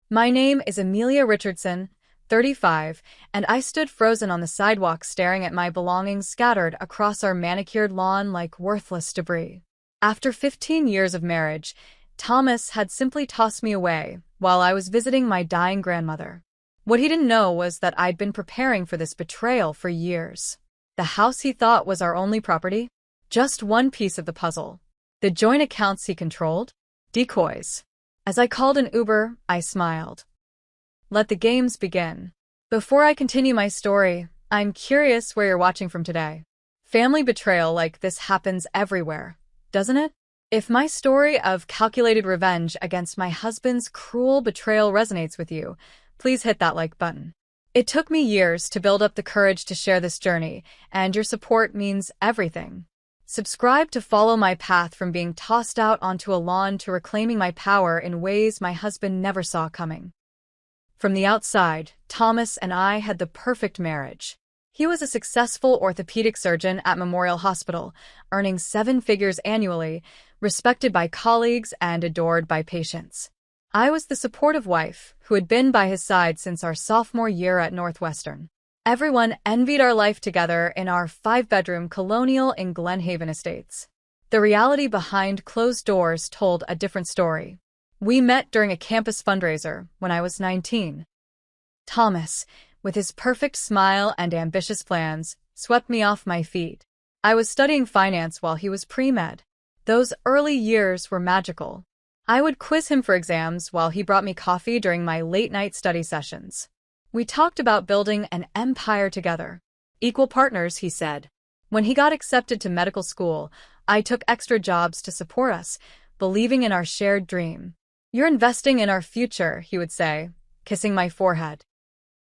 My name is Amelia Richardson, 35, and I stood frozen on the sidewalk staring at my belongings scattered across our manicured lawn like worthless debris. After 15 years of marriage, Thomas had simply tossed me away while I was visiting my dying grandmother. What he didn't know was that I'd been preparing for this betrayal for years. The house he thought was our only property? Just one piece of the puzzle. The joint accounts he controlled? Decoys. As I called an Uber, I smiled. Let the games begin. Before I continue my story, I'm curious where you're watching from today. Family betrayal like this happens everywhere, doesn't it? If my story of calculated revenge against my husband's cruel betrayal resonates with you, please hit that like button. It took me years to build up the courage to share this journey, and your support means everything. Subscribe to follow my path from being tossed out onto a lawn to reclaiming my power in ways my husband never saw coming. From the outside, Thomas and I had the perfect marriage. He was a successful orthopedic surgeon at Memorial Hospital, earning 7 figures annually, respected by colleagues and adored by patients. I was the supportive wife who had been by his side since our sophomore year at Northwestern. Everyone envied our life together in our 5-bedroom colonial in Glen Haven Estates. The reality behind closed doors told a different story. We met during a campus fundraiser when I was 19. Thomas, with his perfect smile and ambitious plans, swept me off my feet. I was studying finance while he was pre-med. Those early years were magical. I would quiz him for exams while he brought me coffee during my late-night study sessions. We talked about building an empire together. Equal partners, he said. When he got accepted to medical school, I took extra jobs to support us, believing in our shared dream. You're investing in our future, he would say, kissing my forehead.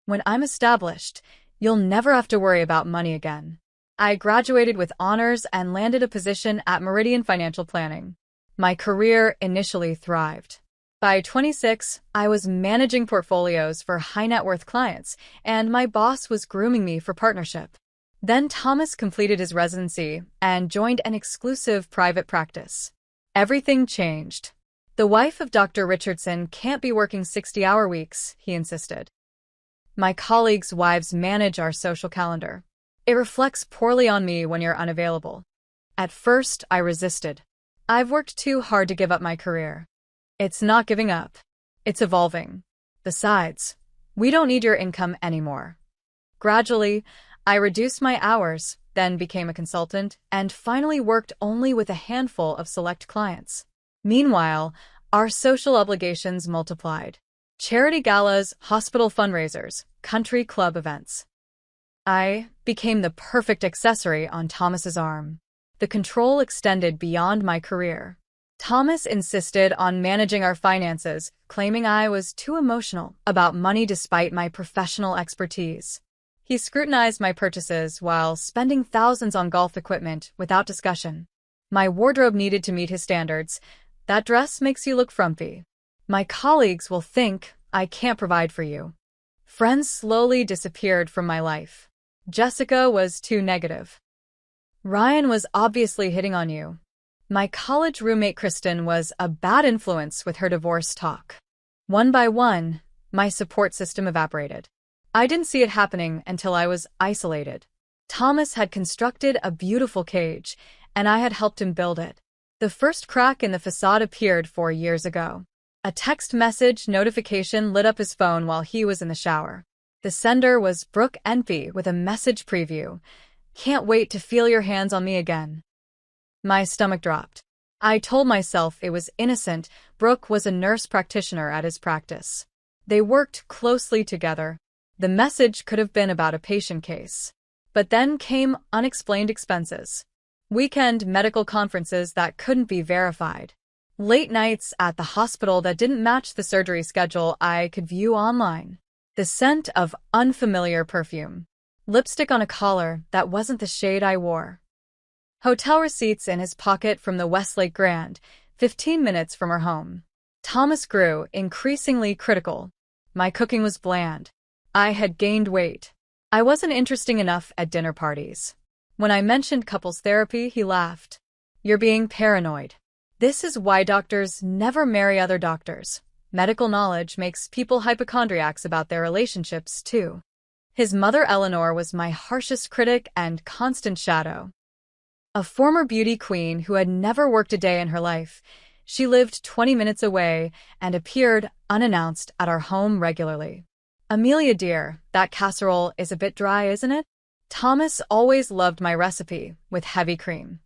When I'm established, you'll never have to worry about money again. I graduated with honors and landed a position at Meridian Financial Planning. My career initially thrived. By 26, I was managing portfolios for high-net-worth clients, and my boss was grooming me for partnership. Then Thomas completed his residency and joined an exclusive private practice. Everything changed. The wife of Dr. Richardson can't be working 60-hour weeks, he insisted. My colleagues' wives manage our social calendar. It reflects poorly on me when you're unavailable. At first, I resisted. I've worked too hard to give up my career. It's not giving up. It's evolving. Besides, we don't need your income anymore. Gradually, I reduced my hours, then became a consultant, and finally worked only with a handful of select clients. Meanwhile, our social obligations multiplied. Charity galas, hospital fundraisers, country club events. I became the perfect accessory on Thomas's arm. The control extended beyond my career. Thomas insisted on managing our finances, claiming I was too emotional about money despite my professional expertise. He scrutinized my purchases while spending thousands on golf equipment without discussion. My wardrobe needed to meet his standards. That dress makes you look frumpy. My colleagues will think I can't provide for you. Friends slowly disappeared from my life. Jessica was too negative. Ryan was obviously hitting on you. My college roommate Kristen was a bad influence with her divorce talk. One by one, my support system evaporated. I didn't see it happening until I was isolated. Thomas had constructed a beautiful cage, and I had helped him build it. The first crack in the facade appeared 4 years ago. A text message notification lit up his phone while he was in the shower. The sender was Brooke Enpy with a message preview. Can't wait to feel your hands on me again. My stomach dropped. I told myself it was innocent. Brooke was a nurse practitioner at his practice. They worked closely together. The message could have been about a patient case. But then came unexplained expenses. Weekend medical conferences that couldn't be verified. Late nights at the hospital that didn't match the surgery schedule I could view online. The scent of unfamiliar perfume. Lipstick on a collar that wasn't the shade I wore. Hotel receipts in his pocket from the Westlake Grand, 15 minutes from her home. Thomas grew increasingly critical. My cooking was bland. I had gained weight. I wasn't interesting enough at dinner parties. When I mentioned couples therapy, he laughed. You're being paranoid. This is why doctors never marry other doctors. Medical knowledge makes people hypochondriacs about their relationships, too. His mother Eleanor was my harshest critic and constant shadow. A former beauty queen who had never worked a day in her life, she lived 20 minutes away and appeared unannounced at our home regularly. "Amelia dear, that casserole is a bit dry, isn't it? Thomas always loved my recipe, with heavy cream."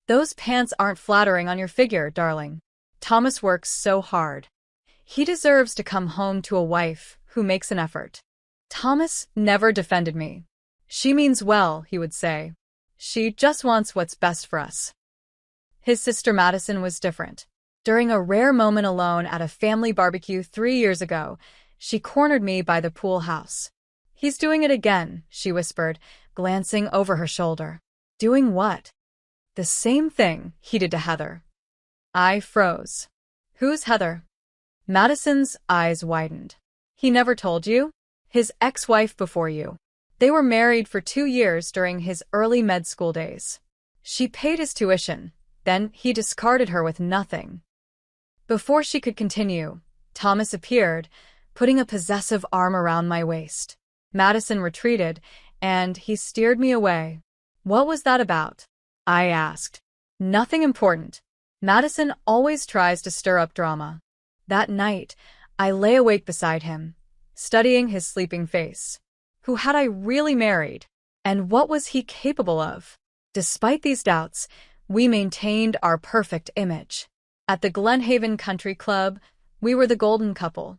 "Those pants aren't flattering on your figure, darling. Thomas works so hard. He deserves to come home to a wife who makes an effort." Thomas never defended me. "She means well," he would say. "She just wants what's best for us." His sister Madison was different. During a rare moment alone at a family barbecue 3 years ago, she cornered me by the pool house. "He's doing it again," she whispered, glancing over her shoulder. "Doing what?" "The same thing he did to Heather." I froze. "Who's Heather?" Madison's eyes widened. "He never told you? His ex-wife before you. They were married for 2 years during his early med school days. She paid his tuition, then he discarded her with nothing." Before she could continue, Thomas appeared, putting a possessive arm around my waist. Madison retreated, and he steered me away. "What was that about?" I asked. "Nothing important. Madison always tries to stir up drama." That night, I lay awake beside him, studying his sleeping face. Who had I really married? And what was he capable of? Despite these doubts, we maintained our perfect image. At the Glenhaven Country Club, we were the golden couple.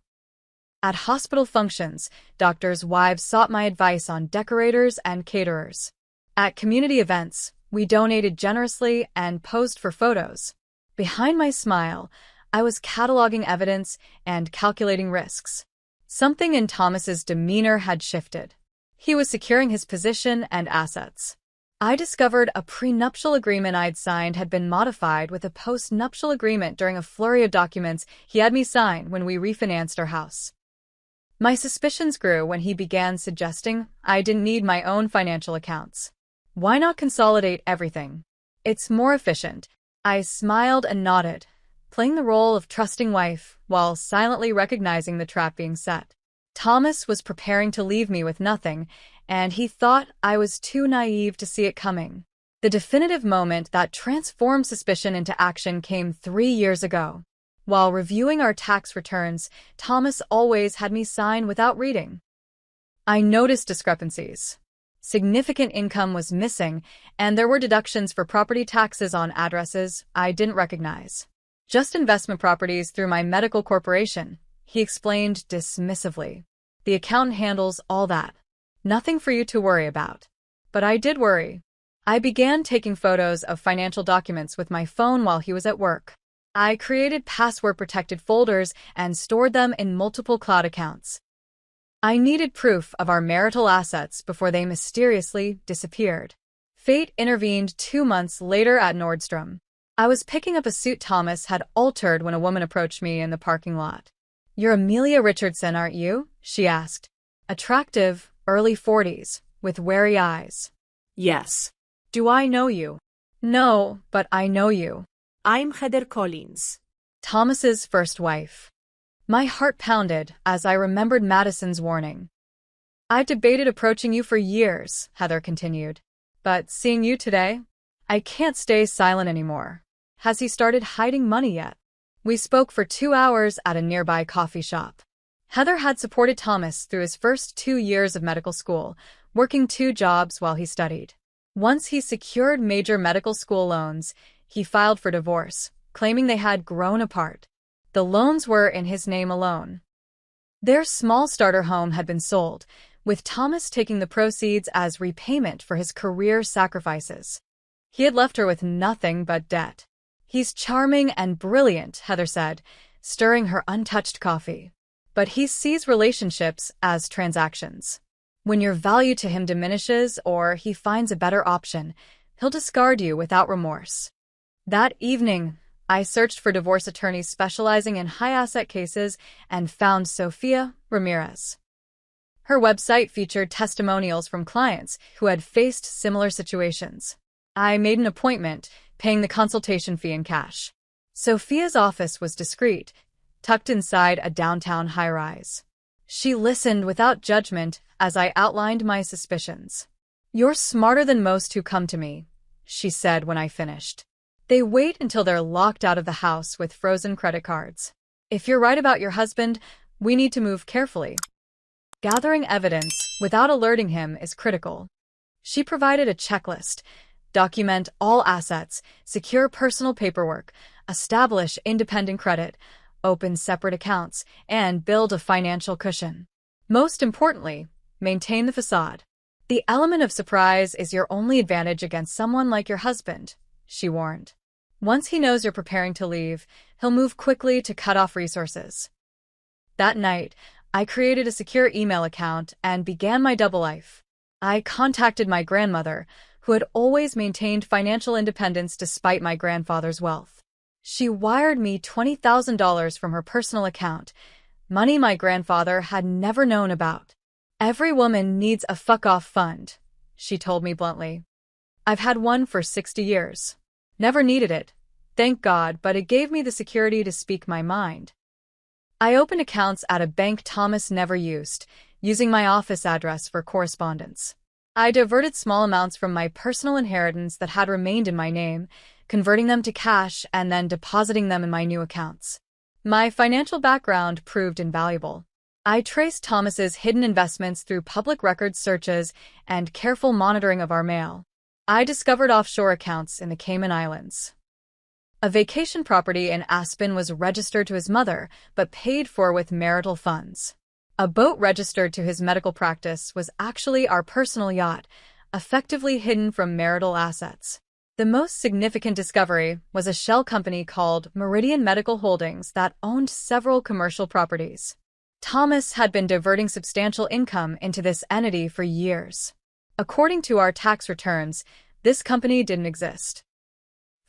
At hospital functions, doctors' wives sought my advice on decorators and caterers. At community events, we donated generously and posed for photos. Behind my smile, I was cataloging evidence and calculating risks. Something in Thomas's demeanor had shifted. He was securing his position and assets. I discovered a prenuptial agreement I'd signed had been modified with a post-nuptial agreement during a flurry of documents he had me sign when we refinanced our house. My suspicions grew when he began suggesting I didn't need my own financial accounts. "Why not consolidate everything? It's more efficient." I smiled and nodded, playing the role of trusting wife while silently recognizing the trap being set. Thomas was preparing to leave me with nothing, and he thought I was too naive to see it coming. The definitive moment that transformed suspicion into action came 3 years ago. While reviewing our tax returns, Thomas always had me sign without reading. I noticed discrepancies. Significant income was missing, and there were deductions for property taxes on addresses I didn't recognize. "Just investment properties through my medical corporation," he explained dismissively. "The accountant handles all that. Nothing for you to worry about." But I did worry. I began taking photos of financial documents with my phone while he was at work. I created password-protected folders and stored them in multiple cloud accounts. I needed proof of our marital assets before they mysteriously disappeared. Fate intervened 2 months later at Nordstrom. I was picking up a suit Thomas had altered when a woman approached me in the parking lot. "You're Amelia Richardson, aren't you?" she asked. Attractive, early 40s, with wary eyes. "Yes." "Do I know you?" "No, but I know you." "I'm Heather Collins." Thomas's first wife. My heart pounded as I remembered Madison's warning. "I've debated approaching you for years," Heather continued. "But seeing you today, I can't stay silent anymore. Has he started hiding money yet?" We spoke for 2 hours at a nearby coffee shop. Heather had supported Thomas through his first 2 years of medical school, working 2 jobs while he studied. Once he secured major medical school loans, he filed for divorce, claiming they had grown apart. The loans were in his name alone. Their small starter home had been sold, with Thomas taking the proceeds as repayment for his career sacrifices. He had left her with nothing but debt. "He's charming and brilliant," Heather said, stirring her untouched coffee. "But he sees relationships as transactions. When your value to him diminishes or he finds a better option, he'll discard you without remorse." That evening, I searched for divorce attorneys specializing in high-asset cases and found Sofia Ramirez. Her website featured testimonials from clients who had faced similar situations. I made an appointment, paying the consultation fee in cash. Sofia's office was discreet, tucked inside a downtown high-rise. She listened without judgment as I outlined my suspicions. "You're smarter than most who come to me," she said when I finished. "They wait until they're locked out of the house with frozen credit cards. If you're right about your husband, we need to move carefully. Gathering evidence without alerting him is critical." She provided a checklist: document all assets, secure personal paperwork, establish independent credit, open separate accounts, and build a financial cushion. Most importantly, maintain the facade. "The element of surprise is your only advantage against someone like your husband," she warned. "Once he knows you're preparing to leave, he'll move quickly to cut off resources." That night, I created a secure email account and began my double life. I contacted my grandmother, who had always maintained financial independence despite my grandfather's wealth. She wired me $20,000 from her personal account, money my grandfather had never known about. "Every woman needs a fuck-off fund," she told me bluntly. "I've had one for 60 years. Never needed it, thank God, but it gave me the security to speak my mind." I opened accounts at a bank Thomas never used, using my office address for correspondence. I diverted small amounts from my personal inheritance that had remained in my name, converting them to cash and then depositing them in my new accounts. My financial background proved invaluable. I traced Thomas's hidden investments through public records searches and careful monitoring of our mail. I discovered offshore accounts in the Cayman Islands. A vacation property in Aspen was registered to his mother, but paid for with marital funds. A boat registered to his medical practice was actually our personal yacht, effectively hidden from marital assets. The most significant discovery was a shell company called Meridian Medical Holdings that owned several commercial properties. Thomas had been diverting substantial income into this entity for years. According to our tax returns, this company didn't exist.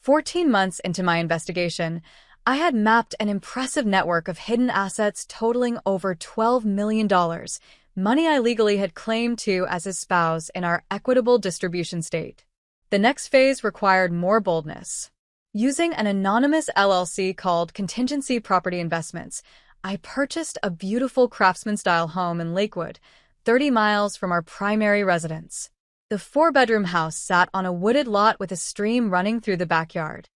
14 months into my investigation, I had mapped an impressive network of hidden assets totaling over $12 million, money I legally had claimed to as his spouse in our equitable distribution state. The next phase required more boldness. Using an anonymous LLC called Contingency Property Investments, I purchased a beautiful craftsman-style home in Lakewood, 30 miles from our primary residence. The 4-bedroom house sat on a wooded lot with a stream running through the backyard.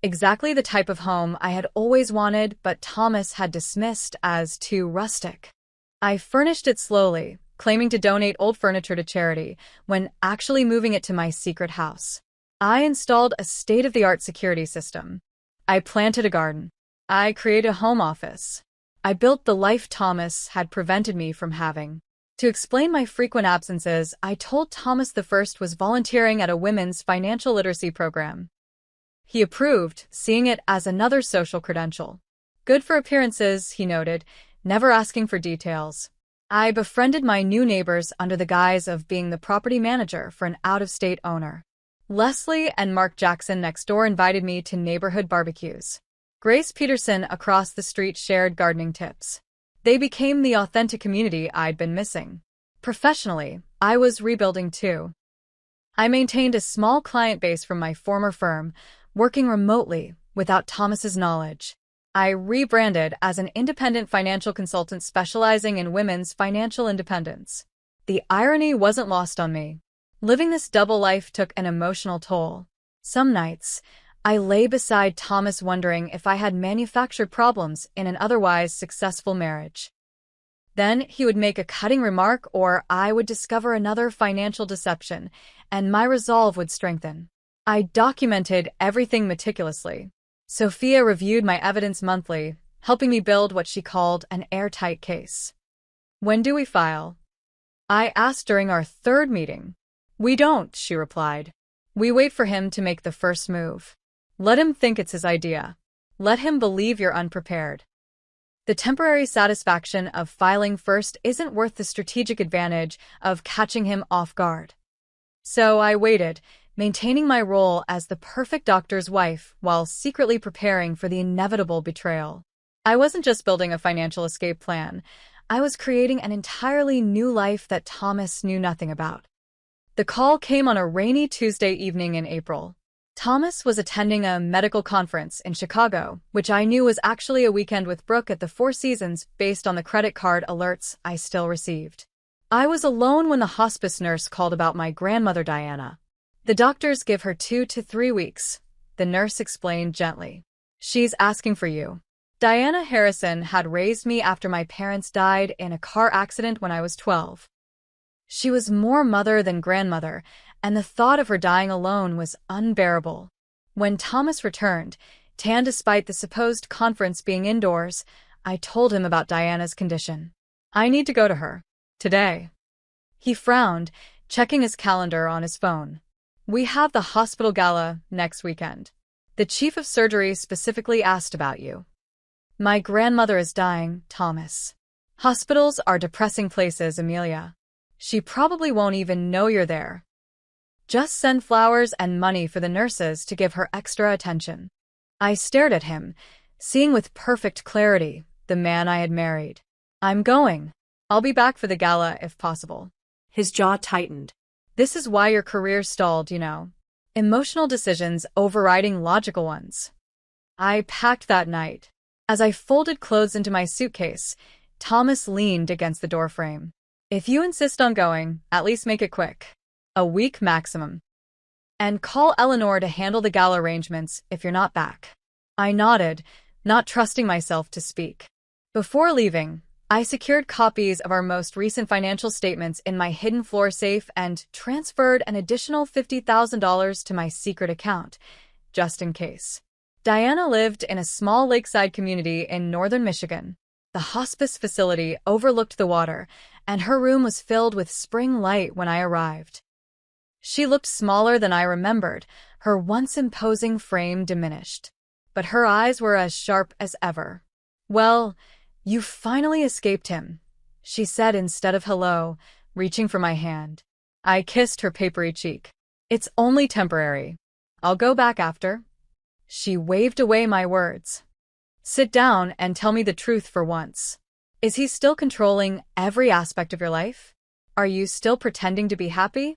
Exactly the type of home I had always wanted, but Thomas had dismissed as too rustic. I furnished it slowly, claiming to donate old furniture to charity, when actually moving it to my secret house. I installed a state-of-the-art security system. I planted a garden. I created a home office. I built the life Thomas had prevented me from having. To explain my frequent absences, I told Thomas the first was volunteering at a women's financial literacy program. He approved, seeing it as another social credential. "Good for appearances," he noted, never asking for details. I befriended my new neighbors under the guise of being the property manager for an out-of-state owner. Leslie and Mark Jackson next door invited me to neighborhood barbecues. Grace Peterson across the street shared gardening tips. They became the authentic community I'd been missing. Professionally, I was rebuilding too. I maintained a small client base from my former firm, working remotely without Thomas's knowledge. I rebranded as an independent financial consultant specializing in women's financial independence. The irony wasn't lost on me. Living this double life took an emotional toll. Some nights, I lay beside Thomas wondering if I had manufactured problems in an otherwise successful marriage. Then he would make a cutting remark or I would discover another financial deception, and my resolve would strengthen. I documented everything meticulously. Sophia reviewed my evidence monthly, helping me build what she called an airtight case. "When do we file?" I asked during our third meeting. "We don't," she replied. "We wait for him to make the first move. Let him think it's his idea. Let him believe you're unprepared. The temporary satisfaction of filing first isn't worth the strategic advantage of catching him off guard." So I waited, maintaining my role as the perfect doctor's wife while secretly preparing for the inevitable betrayal. I wasn't just building a financial escape plan. I was creating an entirely new life that Thomas knew nothing about. The call came on a rainy Tuesday evening in April. Thomas was attending a medical conference in Chicago, which I knew was actually a weekend with Brooke at the Four Seasons based on the credit card alerts I still received. I was alone when the hospice nurse called about my grandmother Diana. The doctors give her 2 to 3 weeks, the nurse explained gently. She's asking for you. Diana Harrison had raised me after my parents died in a car accident when I was 12. She was more mother than grandmother, and the thought of her dying alone was unbearable. When Thomas returned, tan despite the supposed conference being indoors, I told him about Diana's condition. I need to go to her. Today. He frowned, checking his calendar on his phone. We have the hospital gala next weekend. The chief of surgery specifically asked about you. My grandmother is dying, Thomas. Hospitals are depressing places, Amelia. She probably won't even know you're there. Just send flowers and money for the nurses to give her extra attention. I stared at him, seeing with perfect clarity the man I had married. I'm going. I'll be back for the gala if possible. His jaw tightened. This is why your career stalled, you know. Emotional decisions overriding logical ones. I packed that night. As I folded clothes into my suitcase, Thomas leaned against the doorframe. If you insist on going, at least make it quick. A week maximum. And call Eleanor to handle the gala arrangements if you're not back. I nodded, not trusting myself to speak. Before leaving, I secured copies of our most recent financial statements in my hidden floor safe and transferred an additional $50,000 to my secret account, just in case. Diana lived in a small lakeside community in northern Michigan. The hospice facility overlooked the water, and her room was filled with spring light when I arrived. She looked smaller than I remembered, her once imposing frame diminished. But her eyes were as sharp as ever. Well, you finally escaped him, she said instead of hello, reaching for my hand. I kissed her papery cheek. It's only temporary. I'll go back after. She waved away my words. Sit down and tell me the truth for once. Is he still controlling every aspect of your life? Are you still pretending to be happy?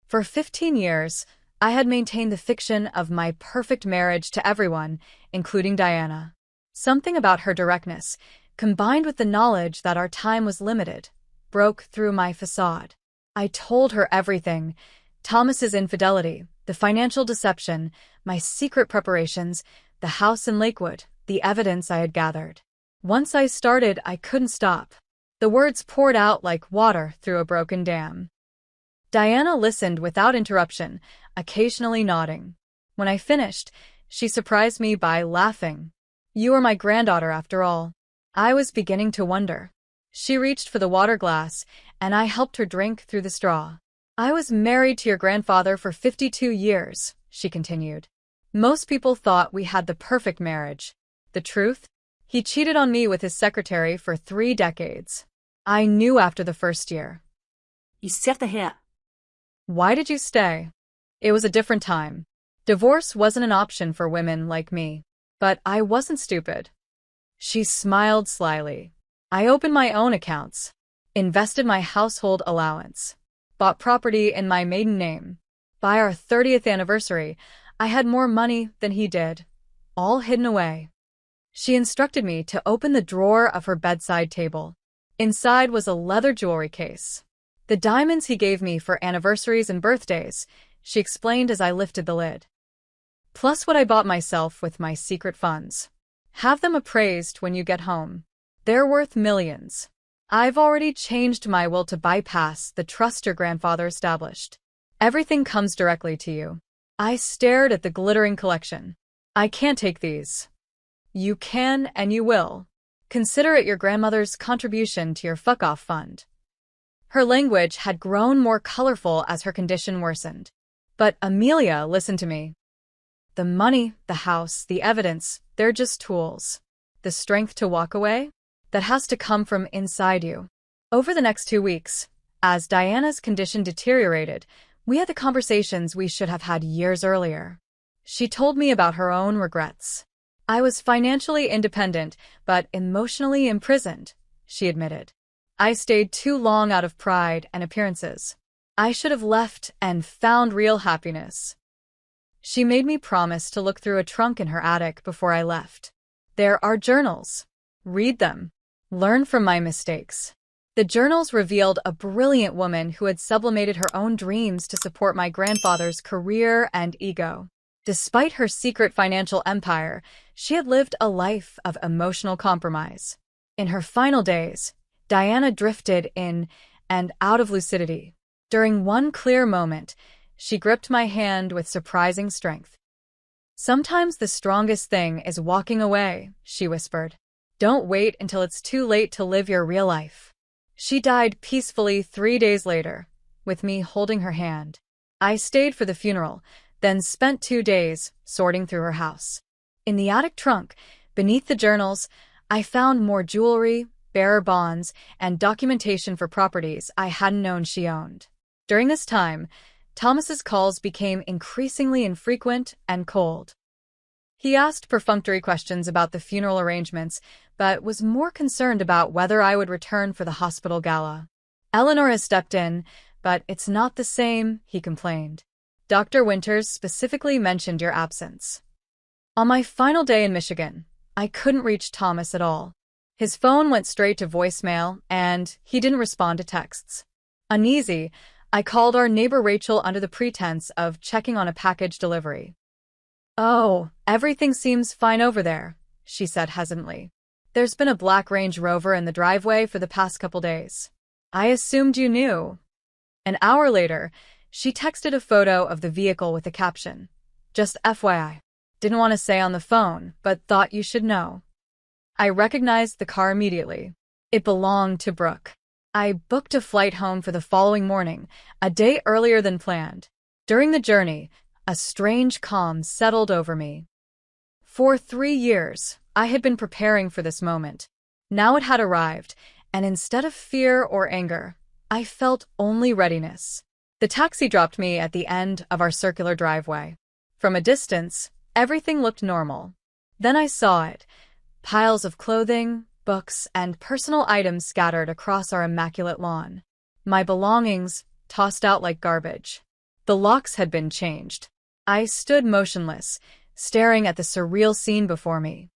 For 15 years, I had maintained the fiction of my perfect marriage to everyone, including Diana. Something about her directness, combined with the knowledge that our time was limited, broke through my facade. I told her everything: Thomas's infidelity, the financial deception, my secret preparations, the house in Lakewood, the evidence I had gathered. Once I started, I couldn't stop. The words poured out like water through a broken dam. Diana listened without interruption, occasionally nodding. When I finished, she surprised me by laughing. You are my granddaughter, after all. I was beginning to wonder. She reached for the water glass, and I helped her drink through the straw. I was married to your grandfather for 52 years, she continued. Most people thought we had the perfect marriage. The truth? He cheated on me with his secretary for 3 decades. I knew after the first year. You set the hair. Why did you stay? It was a different time. Divorce wasn't an option for women like me. But I wasn't stupid. She smiled slyly. I opened my own accounts, invested my household allowance, bought property in my maiden name. By our 30th anniversary, I had more money than he did, all hidden away. She instructed me to open the drawer of her bedside table. Inside was a leather jewelry case. The diamonds he gave me for anniversaries and birthdays, she explained as I lifted the lid. Plus what I bought myself with my secret funds. Have them appraised when you get home. They're worth millions. I've already changed my will to bypass the trust your grandfather established. Everything comes directly to you. I stared at the glittering collection. I can't take these. You can and you will. Consider it your grandmother's contribution to your fuck-off fund. Her language had grown more colorful as her condition worsened. But Amelia, listen to me. The money, the house, the evidence, they're just tools. The strength to walk away? That has to come from inside you. Over the next 2 weeks, as Diana's condition deteriorated, we had the conversations we should have had years earlier. She told me about her own regrets. I was financially independent, but emotionally imprisoned, she admitted. I stayed too long out of pride and appearances. I should have left and found real happiness. She made me promise to look through a trunk in her attic before I left. There are journals. Read them. Learn from my mistakes. The journals revealed a brilliant woman who had sublimated her own dreams to support my grandfather's career and ego. Despite her secret financial empire, she had lived a life of emotional compromise. In her final days, Diana drifted in and out of lucidity. During one clear moment, she gripped my hand with surprising strength. "Sometimes the strongest thing is walking away," she whispered. "Don't wait until it's too late to live your real life." She died peacefully 3 days later, with me holding her hand. I stayed for the funeral, then spent 2 days sorting through her house. In the attic trunk, beneath the journals, I found more jewelry, bearer bonds, and documentation for properties I hadn't known she owned. During this time, Thomas's calls became increasingly infrequent and cold. He asked perfunctory questions about the funeral arrangements, but was more concerned about whether I would return for the hospital gala. "Eleanor has stepped in, but it's not the same," he complained. "Dr. Winters specifically mentioned your absence." On my final day in Michigan, I couldn't reach Thomas at all. His phone went straight to voicemail, and he didn't respond to texts. Uneasy, I called our neighbor Rachel under the pretense of checking on a package delivery. "Oh, everything seems fine over there," she said hesitantly. "There's been a black Range Rover in the driveway for the past couple days. I assumed you knew." An hour later, she texted a photo of the vehicle with the caption, "Just FYI. Didn't want to say on the phone, but thought you should know." I recognized the car immediately. It belonged to Brooke. I booked a flight home for the following morning, a day earlier than planned. During the journey, a strange calm settled over me. For 3 years, I had been preparing for this moment. Now it had arrived, and instead of fear or anger, I felt only readiness. The taxi dropped me at the end of our circular driveway. From a distance, everything looked normal. Then I saw it: piles of clothing, books, and personal items scattered across our immaculate lawn. My belongings tossed out like garbage. The locks had been changed. I stood motionless, staring at the surreal scene before me.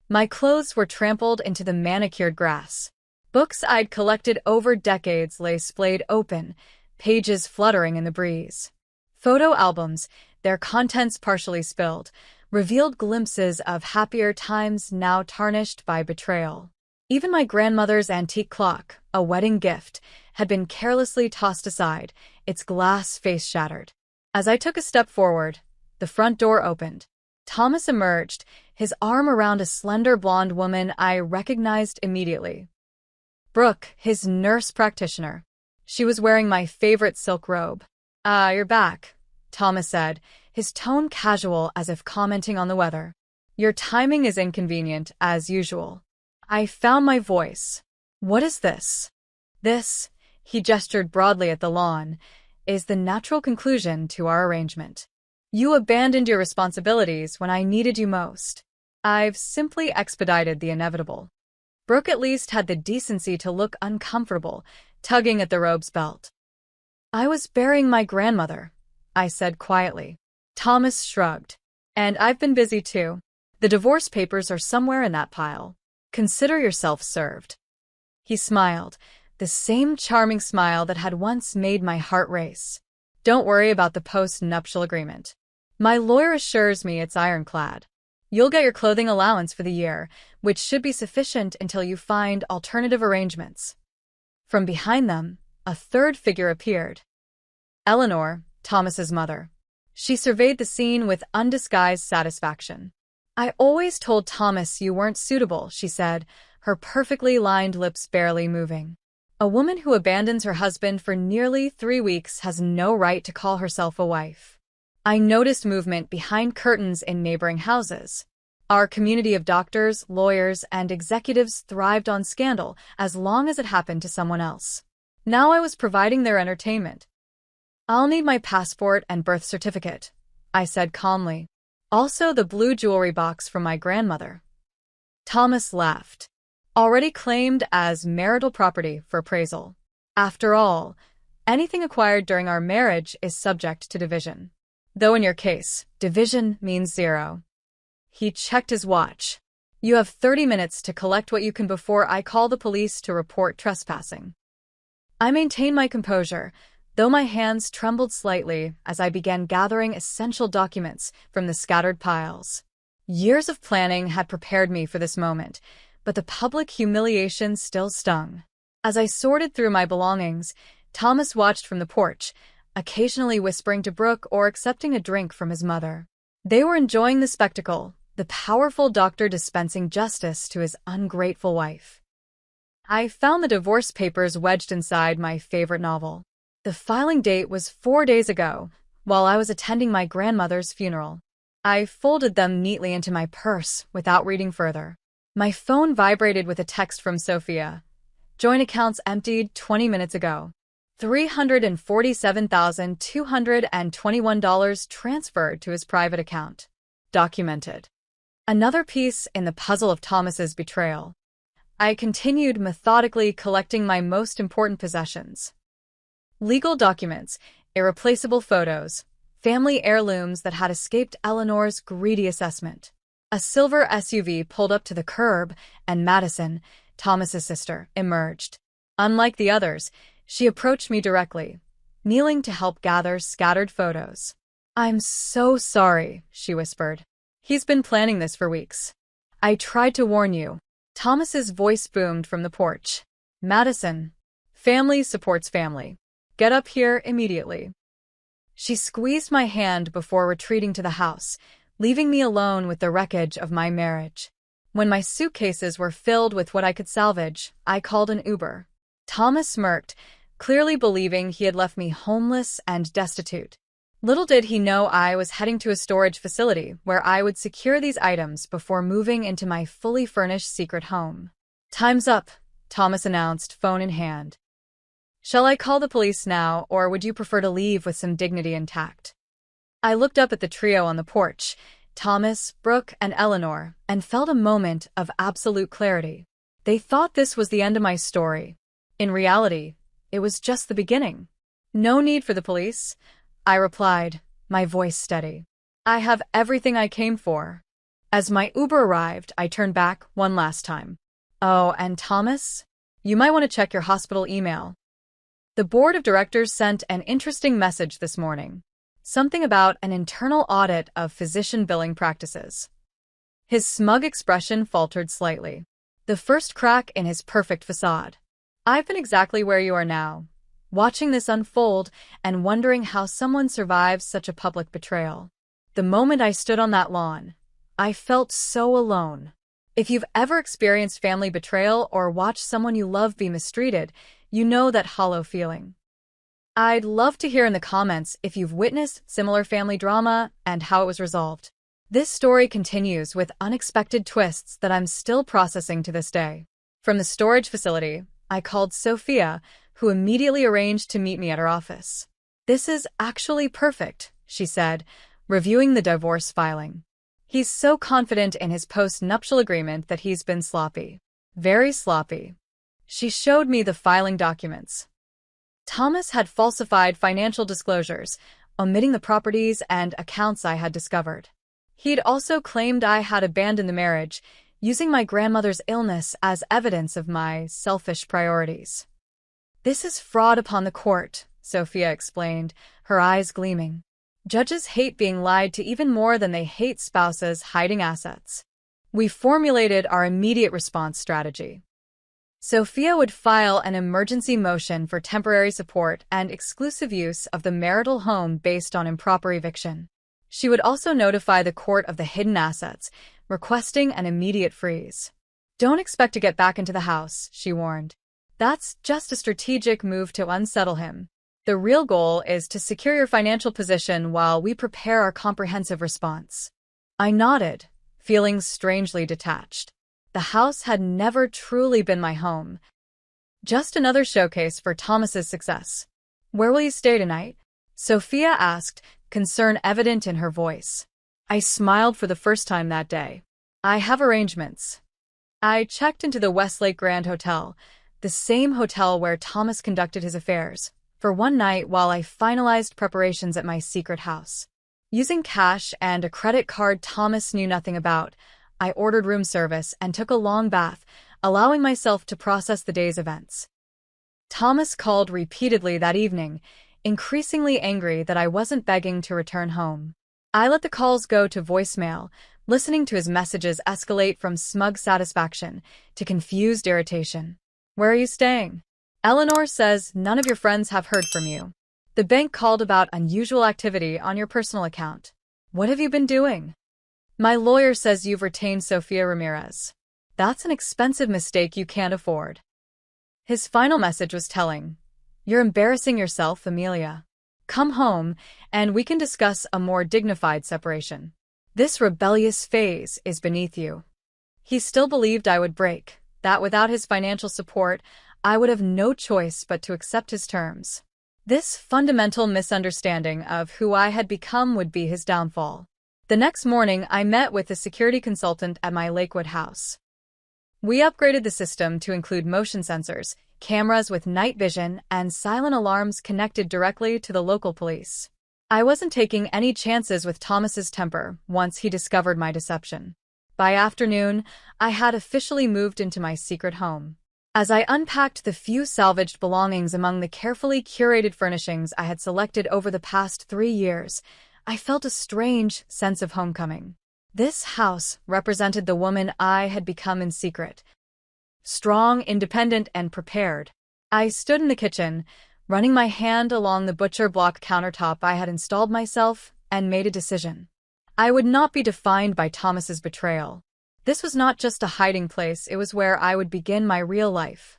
My clothes were trampled into the manicured grass. Books I'd collected over decades lay splayed open, pages fluttering in the breeze. Photo albums, their contents partially spilled, revealed glimpses of happier times now tarnished by betrayal. Even my grandmother's antique clock, a wedding gift, had been carelessly tossed aside, its glass face shattered. As I took a step forward, the front door opened. Thomas emerged, his arm around a slender blonde woman I recognized immediately. Brooke, his nurse practitioner. She was wearing my favorite silk robe. "Ah, you're back," Thomas said, his tone casual as if commenting on the weather. "Your timing is inconvenient, as usual." I found my voice. "What is this?" "This," he gestured broadly at the lawn, "is the natural conclusion to our arrangement. You abandoned your responsibilities when I needed you most. I've simply expedited the inevitable." Brooke at least had the decency to look uncomfortable, tugging at the robe's belt. "I was burying my grandmother," I said quietly. Thomas shrugged. "And I've been busy too. The divorce papers are somewhere in that pile. Consider yourself served." He smiled, the same charming smile that had once made my heart race. "Don't worry about the post-nuptial agreement. My lawyer assures me it's ironclad. You'll get your clothing allowance for the year, which should be sufficient until you find alternative arrangements." From behind them, a third figure appeared. Eleanor, Thomas's mother. She surveyed the scene with undisguised satisfaction. "I always told Thomas you weren't suitable," she said, her perfectly lined lips barely moving. "A woman who abandons her husband for nearly 3 weeks has no right to call herself a wife." I noticed movement behind curtains in neighboring houses. Our community of doctors, lawyers, and executives thrived on scandal as long as it happened to someone else. Now I was providing their entertainment. "I'll need my passport and birth certificate," I said calmly. "Also the blue jewelry box from my grandmother." Thomas laughed. "Already claimed as marital property for appraisal. After all, anything acquired during our marriage is subject to division." Though in your case, division means 0. He checked his watch. You have 30 minutes to collect what you can before I call the police to report trespassing. I maintained my composure, though my hands trembled slightly as I began gathering essential documents from the scattered piles. Years of planning had prepared me for this moment, but the public humiliation still stung. As I sorted through my belongings, Thomas watched from the porch, occasionally whispering to Brooke or accepting a drink from his mother. They were enjoying the spectacle, the powerful doctor dispensing justice to his ungrateful wife. I found the divorce papers wedged inside my favorite novel. The filing date was 4 days ago, while I was attending my grandmother's funeral. I folded them neatly into my purse without reading further. My phone vibrated with a text from Sophia. Joint accounts emptied 20 minutes ago. $347,221 transferred to his private account. Documented. Another piece in the puzzle of Thomas's betrayal. I continued methodically collecting my most important possessions. Legal documents, irreplaceable photos, family heirlooms that had escaped Eleanor's greedy assessment. A silver SUV pulled up to the curb, and Madison, Thomas's sister, emerged. Unlike the others, she approached me directly, kneeling to help gather scattered photos. "I'm so sorry," she whispered. "He's been planning this for weeks. I tried to warn you." Thomas's voice boomed from the porch. "Madison, family supports family. Get up here immediately." She squeezed my hand before retreating to the house, leaving me alone with the wreckage of my marriage. When my suitcases were filled with what I could salvage, I called an Uber. Thomas smirked, clearly believing he had left me homeless and destitute. Little did he know I was heading to a storage facility where I would secure these items before moving into my fully furnished secret home. "Time's up," Thomas announced, phone in hand. "Shall I call the police now, or would you prefer to leave with some dignity intact?" I looked up at the trio on the porch, Thomas, Brooke, and Eleanor, and felt a moment of absolute clarity. They thought this was the end of my story. In reality, it was just the beginning. "No need for the police," I replied, my voice steady. "I have everything I came for." As my Uber arrived, I turned back one last time. "Oh, and Thomas? You might want to check your hospital email. The board of directors sent an interesting message this morning. Something about an internal audit of physician billing practices." His smug expression faltered slightly, the first crack in his perfect facade. "I've been exactly where you are now, watching this unfold and wondering how someone survives such a public betrayal. The moment I stood on that lawn, I felt so alone. If you've ever experienced family betrayal or watched someone you love be mistreated, you know that hollow feeling. I'd love to hear in the comments if you've witnessed similar family drama and how it was resolved. This story continues with unexpected twists that I'm still processing to this day. From the storage facility, I called Sophia, who immediately arranged to meet me at her office. "This is actually perfect," she said, reviewing the divorce filing. "He's so confident in his post-nuptial agreement that he's been sloppy. Very sloppy." She showed me the filing documents. Thomas had falsified financial disclosures, omitting the properties and accounts I had discovered. He'd also claimed I had abandoned the marriage, using my grandmother's illness as evidence of my selfish priorities. "This is fraud upon the court," Sophia explained, her eyes gleaming. "Judges hate being lied to even more than they hate spouses hiding assets. We formulated our immediate response strategy. Sophia would file an emergency motion for temporary support and exclusive use of the marital home based on improper eviction. She would also notify the court of the hidden assets, requesting an immediate freeze. "Don't expect to get back into the house," she warned. "That's just a strategic move to unsettle him. The real goal is to secure your financial position while we prepare our comprehensive response." I nodded, feeling strangely detached. The house had never truly been my home. Just another showcase for Thomas's success. "Where will you stay tonight?" Sophia asked, concern evident in her voice. I smiled for the first time that day. "I have arrangements." I checked into the Westlake Grand Hotel, the same hotel where Thomas conducted his affairs, for one night while I finalized preparations at my secret house. Using cash and a credit card Thomas knew nothing about, I ordered room service and took a long bath, allowing myself to process the day's events. Thomas called repeatedly that evening, increasingly angry that I wasn't begging to return home. I let the calls go to voicemail, listening to his messages escalate from smug satisfaction to confused irritation. Where are you staying? Eleanor says none of your friends have heard from you. The bank called about unusual activity on your personal account. What have you been doing? My lawyer says you've retained Sofia Ramirez. That's an expensive mistake you can't afford. His final message was telling. You're embarrassing yourself, Amelia. Come home, and we can discuss a more dignified separation. This rebellious phase is beneath you. He still believed I would break, that without his financial support, I would have no choice but to accept his terms. This fundamental misunderstanding of who I had become would be his downfall. The next morning, I met with the security consultant at my Lakewood house. We upgraded the system to include motion sensors, cameras with night vision, and silent alarms connected directly to the local police. I wasn't taking any chances with Thomas's temper once he discovered my deception. By afternoon, I had officially moved into my secret home. As I unpacked the few salvaged belongings among the carefully curated furnishings I had selected over the past 3 years, I felt a strange sense of homecoming. This house represented the woman I had become in secret. Strong, independent, and prepared. I stood in the kitchen, running my hand along the butcher block countertop I had installed myself, and made a decision. I would not be defined by Thomas's betrayal. This was not just a hiding place, it was where I would begin my real life.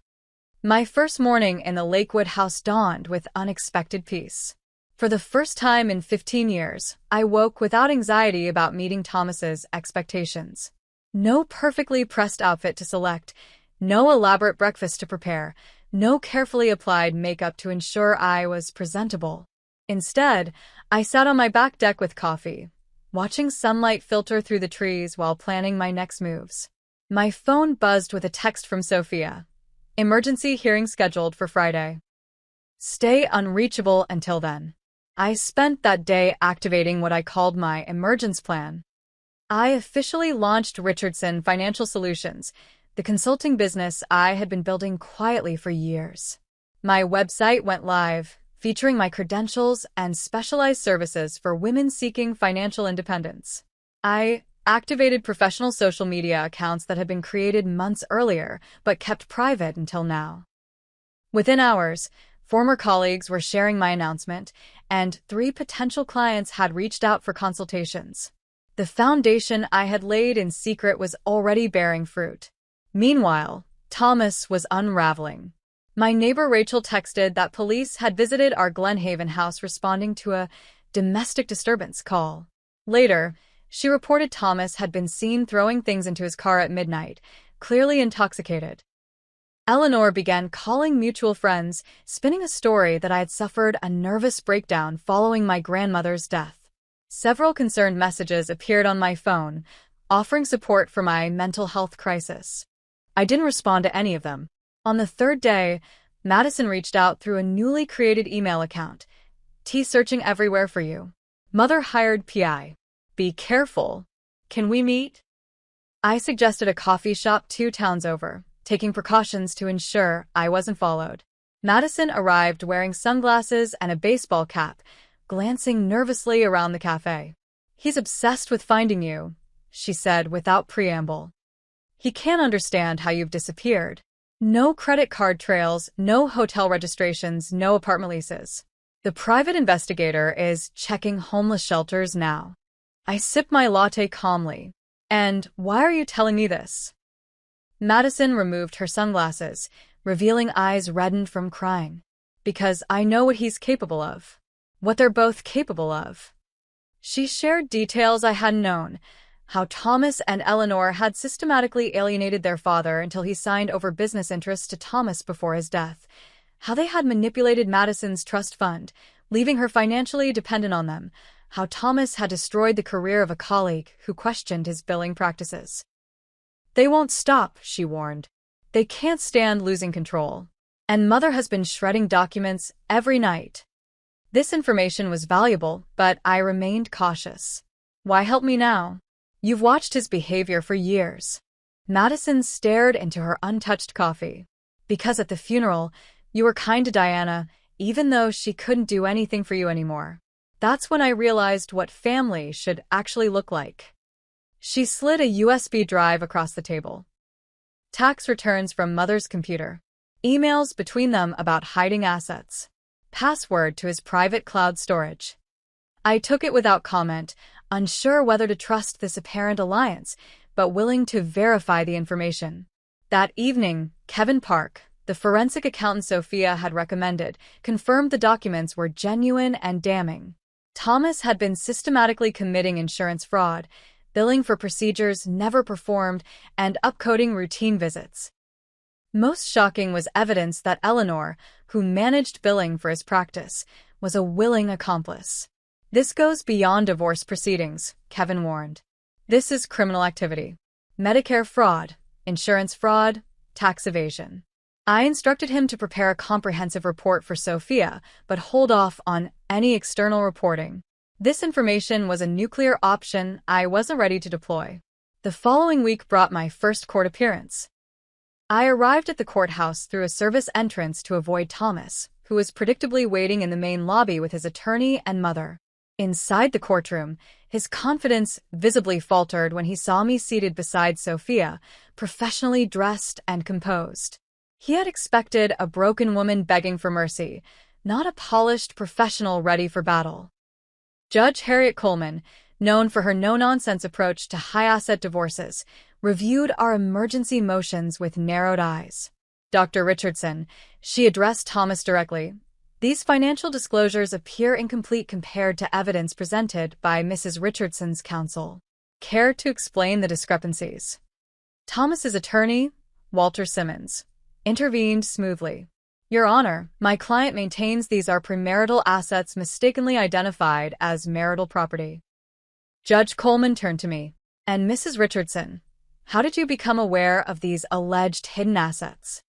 My first morning in the Lakewood house dawned with unexpected peace. For the first time in 15 years, I woke without anxiety about meeting Thomas's expectations. No perfectly pressed outfit to select, no elaborate breakfast to prepare, no carefully applied makeup to ensure I was presentable. Instead, I sat on my back deck with coffee, watching sunlight filter through the trees while planning my next moves. My phone buzzed with a text from Sofia. Emergency hearing scheduled for Friday. Stay unreachable until then. I spent that day activating what I called my emergence plan. I officially launched Richardson Financial Solutions, the consulting business I had been building quietly for years. My website went live, featuring my credentials and specialized services for women seeking financial independence. I activated professional social media accounts that had been created months earlier, but kept private until now. Within hours, former colleagues were sharing my announcement, and 3 potential clients had reached out for consultations. The foundation I had laid in secret was already bearing fruit. Meanwhile, Thomas was unraveling. My neighbor Rachel texted that police had visited our Glenhaven house responding to a domestic disturbance call. Later, she reported Thomas had been seen throwing things into his car at midnight, clearly intoxicated. Eleanor began calling mutual friends, spinning a story that I had suffered a nervous breakdown following my grandmother's death. Several concerned messages appeared on my phone, offering support for my mental health crisis. I didn't respond to any of them. On the 3rd day, Madison reached out through a newly created email account. Searching everywhere for you. Mother hired PI. Be careful. Can we meet? I suggested a coffee shop 2 towns over, taking precautions to ensure I wasn't followed. Madison arrived wearing sunglasses and a baseball cap, glancing nervously around the cafe. He's obsessed with finding you, she said without preamble. He can't understand how you've disappeared. No credit card trails, no hotel registrations, no apartment leases. The private investigator is checking homeless shelters now. I sip my latte calmly. And why are you telling me this? Madison removed her sunglasses, revealing eyes reddened from crying. Because I know what he's capable of. What they're both capable of. She shared details I hadn't known. How Thomas and Eleanor had systematically alienated their father until he signed over business interests to Thomas before his death. How they had manipulated Madison's trust fund, leaving her financially dependent on them. How Thomas had destroyed the career of a colleague who questioned his billing practices. They won't stop, she warned. They can't stand losing control. And Mother has been shredding documents every night. This information was valuable, but I remained cautious. Why help me now? You've watched his behavior for years. Madison stared into her untouched coffee. Because at the funeral, you were kind to Diana, even though she couldn't do anything for you anymore. That's when I realized what family should actually look like. She slid a USB drive across the table. Tax returns from Mother's computer. Emails between them about hiding assets. Password to his private cloud storage. I took it without comment, unsure whether to trust this apparent alliance, but willing to verify the information. That evening, Kevin Park, the forensic accountant Sophia had recommended, confirmed the documents were genuine and damning. Thomas had been systematically committing insurance fraud, billing for procedures never performed, and upcoding routine visits. Most shocking was evidence that Eleanor, who managed billing for his practice, was a willing accomplice. This goes beyond divorce proceedings, Kevin warned. This is criminal activity. Medicare fraud, insurance fraud, tax evasion. I instructed him to prepare a comprehensive report for Sophia, but hold off on any external reporting. This information was a nuclear option I wasn't ready to deploy. The following week brought my first court appearance. I arrived at the courthouse through a service entrance to avoid Thomas, who was predictably waiting in the main lobby with his attorney and mother. Inside the courtroom, his confidence visibly faltered when he saw me seated beside Sophia, professionally dressed and composed. He had expected a broken woman begging for mercy, not a polished professional ready for battle. Judge Harriet Coleman, known for her no-nonsense approach to high-asset divorces, reviewed our emergency motions with narrowed eyes. Dr. Richardson, she addressed Thomas directly. These financial disclosures appear incomplete compared to evidence presented by Mrs. Richardson's counsel. Care to explain the discrepancies? Thomas's attorney, Walter Simmons, intervened smoothly. Your Honor, my client maintains these are premarital assets mistakenly identified as marital property. Judge Coleman turned to me. And Mrs. Richardson, how did you become aware of these alleged hidden assets?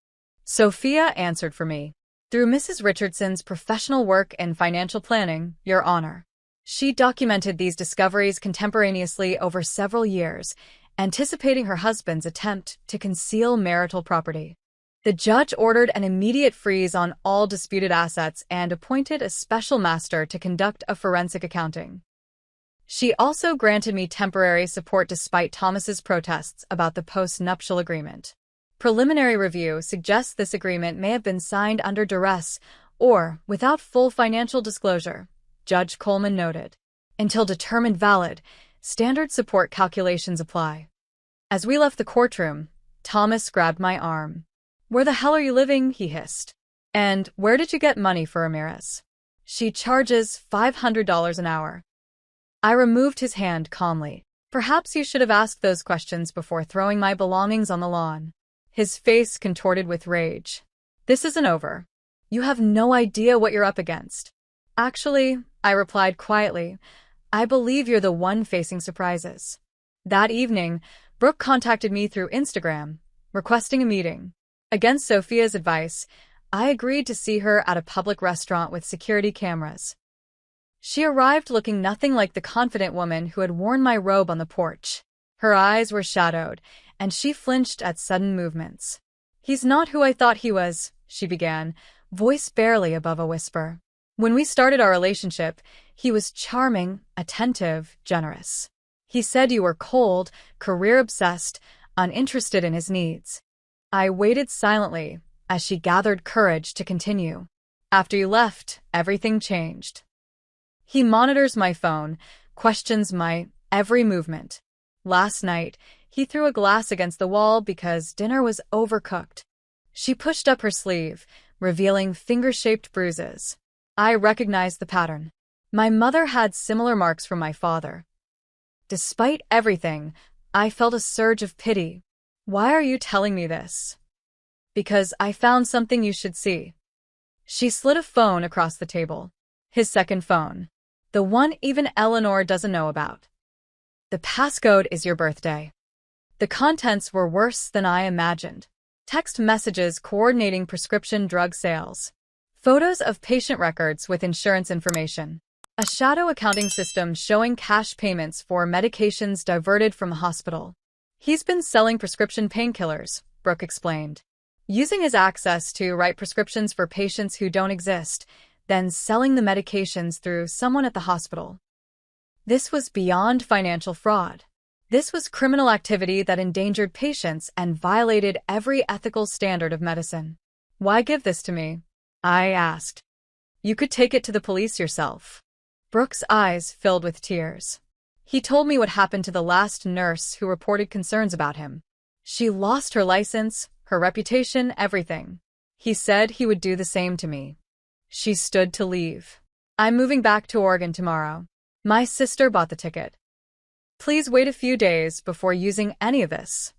Sophia answered for me. Through Mrs. Richardson's professional work in financial planning, Your Honor. She documented these discoveries contemporaneously over several years, anticipating her husband's attempt to conceal marital property. The judge ordered an immediate freeze on all disputed assets and appointed a special master to conduct a forensic accounting. She also granted me temporary support despite Thomas's protests about the post-nuptial agreement. Preliminary review suggests this agreement may have been signed under duress or without full financial disclosure, Judge Coleman noted. Until determined valid, standard support calculations apply. As we left the courtroom, Thomas grabbed my arm. Where the hell are you living? He hissed. And where did you get money for Ramirez? She charges $500 an hour. I removed his hand calmly. Perhaps you should have asked those questions before throwing my belongings on the lawn. His face contorted with rage. This isn't over. You have no idea what you're up against. Actually, I replied quietly, I believe you're the one facing surprises. That evening, Brooke contacted me through Instagram, requesting a meeting. Against Sophia's advice, I agreed to see her at a public restaurant with security cameras. She arrived looking nothing like the confident woman who had worn my robe on the porch. Her eyes were shadowed, and she flinched at sudden movements. He's not who I thought he was, she began, voice barely above a whisper. When we started our relationship, he was charming, attentive, generous. He said you were cold, career-obsessed, uninterested in his needs. I waited silently as she gathered courage to continue. After you left, everything changed. He monitors my phone, questions my every movement. Last night, he threw a glass against the wall because dinner was overcooked. She pushed up her sleeve, revealing finger-shaped bruises. I recognized the pattern. My mother had similar marks from my father. Despite everything, I felt a surge of pity. Why are you telling me this? Because I found something you should see. She slid a phone across the table. His second phone. The one even Eleanor doesn't know about. The passcode is your birthday. The contents were worse than I imagined. Text messages coordinating prescription drug sales. Photos of patient records with insurance information. A shadow accounting system showing cash payments for medications diverted from a hospital. He's been selling prescription painkillers, Brooke explained. Using his access to write prescriptions for patients who don't exist, then selling the medications through someone at the hospital. This was beyond financial fraud. This was criminal activity that endangered patients and violated every ethical standard of medicine. Why give this to me? I asked. You could take it to the police yourself. Brooke's eyes filled with tears. He told me what happened to the last nurse who reported concerns about him. She lost her license, her reputation, everything. He said he would do the same to me. She stood to leave. I'm moving back to Oregon tomorrow. My sister bought the ticket. Please wait a few days before using any of this.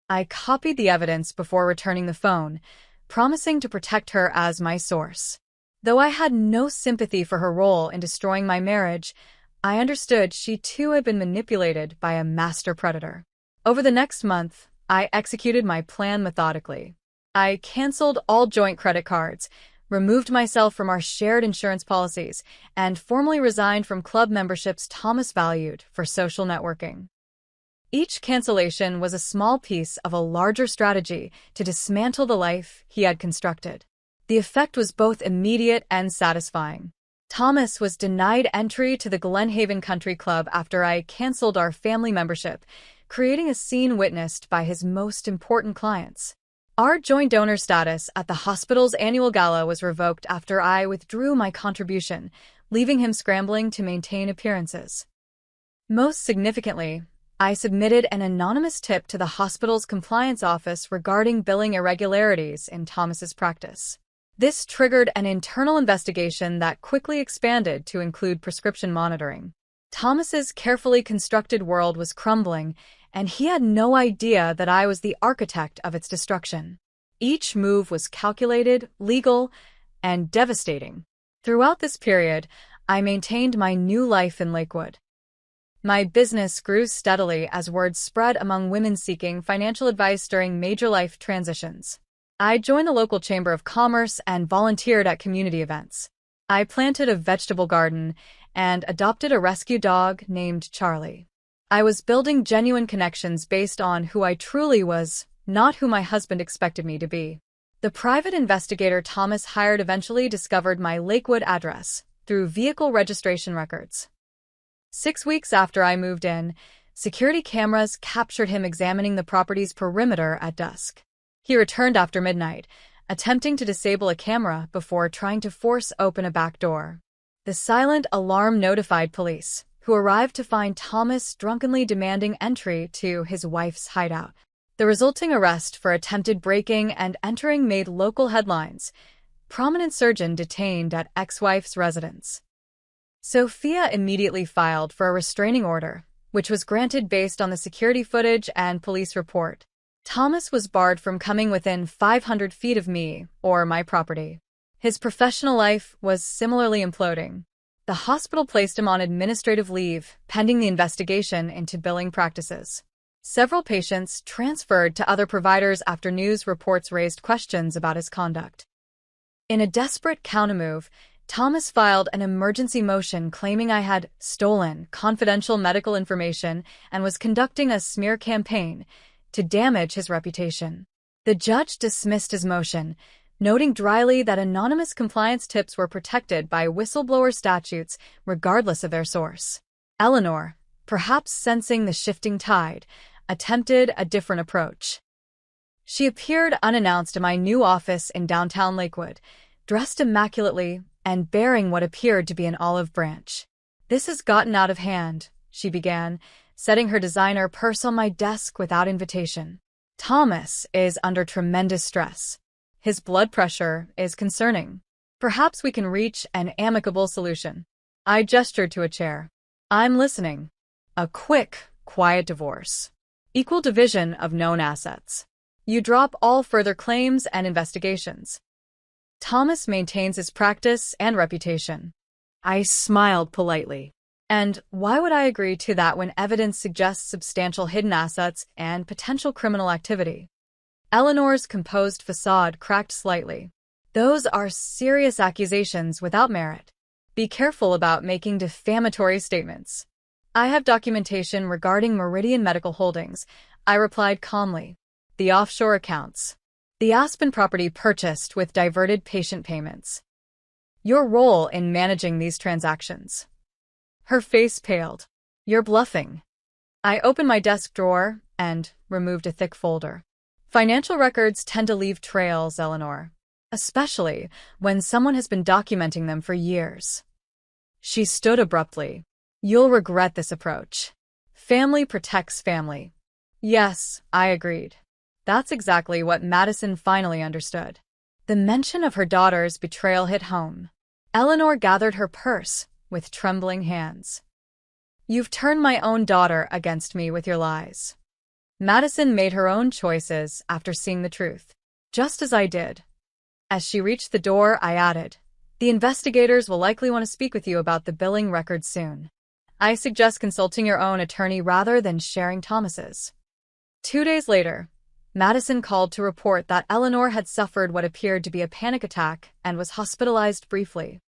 I copied the evidence before returning the phone, promising to protect her as my source. Though I had no sympathy for her role in destroying my marriage, I understood she too had been manipulated by a master predator. Over the next month, I executed my plan methodically. I canceled all joint credit cards, removed myself from our shared insurance policies, and formally resigned from club memberships Thomas valued for social networking. Each cancellation was a small piece of a larger strategy to dismantle the life he had constructed. The effect was both immediate and satisfying. Thomas was denied entry to the Glenhaven Country Club after I canceled our family membership, creating a scene witnessed by his most important clients. Our joint donor status at the hospital's annual gala was revoked after I withdrew my contribution, leaving him scrambling to maintain appearances. Most significantly, I submitted an anonymous tip to the hospital's compliance office regarding billing irregularities in Thomas's practice. This triggered an internal investigation that quickly expanded to include prescription monitoring. Thomas's carefully constructed world was crumbling, and he had no idea that I was the architect of its destruction. Each move was calculated, legal, and devastating. Throughout this period, I maintained my new life in Lakewood. My business grew steadily as word spread among women seeking financial advice during major life transitions. I joined the local chamber of commerce and volunteered at community events. I planted a vegetable garden and adopted a rescue dog named Charlie. I was building genuine connections based on who I truly was, not who my husband expected me to be. The private investigator Thomas hired eventually discovered my Lakewood address through vehicle registration records. 6 weeks after I moved in, security cameras captured him examining the property's perimeter at dusk. He returned after midnight, attempting to disable a camera before trying to force open a back door. The silent alarm notified police, who arrived to find Thomas drunkenly demanding entry to his wife's hideout. The resulting arrest for attempted breaking and entering made local headlines. Prominent surgeon detained at ex-wife's residence. Sophia immediately filed for a restraining order, which was granted based on the security footage and police report. Thomas was barred from coming within 500 feet of me or my property. His professional life was similarly imploding. The hospital placed him on administrative leave, pending the investigation into billing practices. Several patients transferred to other providers after news reports raised questions about his conduct. In a desperate countermove, Thomas filed an emergency motion claiming I had stolen confidential medical information and was conducting a smear campaign to damage his reputation. The judge dismissed his motion, noting dryly that anonymous compliance tips were protected by whistleblower statutes regardless of their source. Eleanor, perhaps sensing the shifting tide, attempted a different approach. She appeared unannounced in my new office in downtown Lakewood, dressed immaculately and bearing what appeared to be an olive branch. "This has gotten out of hand," she began, setting her designer purse on my desk without invitation. "Thomas is under tremendous stress. His blood pressure is concerning. Perhaps we can reach an amicable solution." I gestured to a chair. "I'm listening. A quick, quiet divorce. Equal division of known assets. You drop all further claims and investigations. Thomas maintains his practice and reputation." I smiled politely. "And why would I agree to that when evidence suggests substantial hidden assets and potential criminal activity?" Eleanor's composed facade cracked slightly. Those are serious accusations without merit. Be careful about making defamatory statements. I have documentation regarding Meridian Medical Holdings, I replied calmly. The offshore accounts. The Aspen property purchased with diverted patient payments. Your role in managing these transactions. Her face paled. You're bluffing. I opened my desk drawer and removed a thick folder. Financial records tend to leave trails, Eleanor, especially when someone has been documenting them for years. She stood abruptly. You'll regret this approach. Family protects family. Yes, I agreed. That's exactly what Madison finally understood. The mention of her daughter's betrayal hit home. Eleanor gathered her purse with trembling hands. You've turned my own daughter against me with your lies. Madison made her own choices after seeing the truth, just as I did. As she reached the door, I added, the investigators will likely want to speak with you about the billing records soon. I suggest consulting your own attorney rather than sharing Thomas's. 2 days later, Madison called to report that Eleanor had suffered what appeared to be a panic attack and was hospitalized briefly.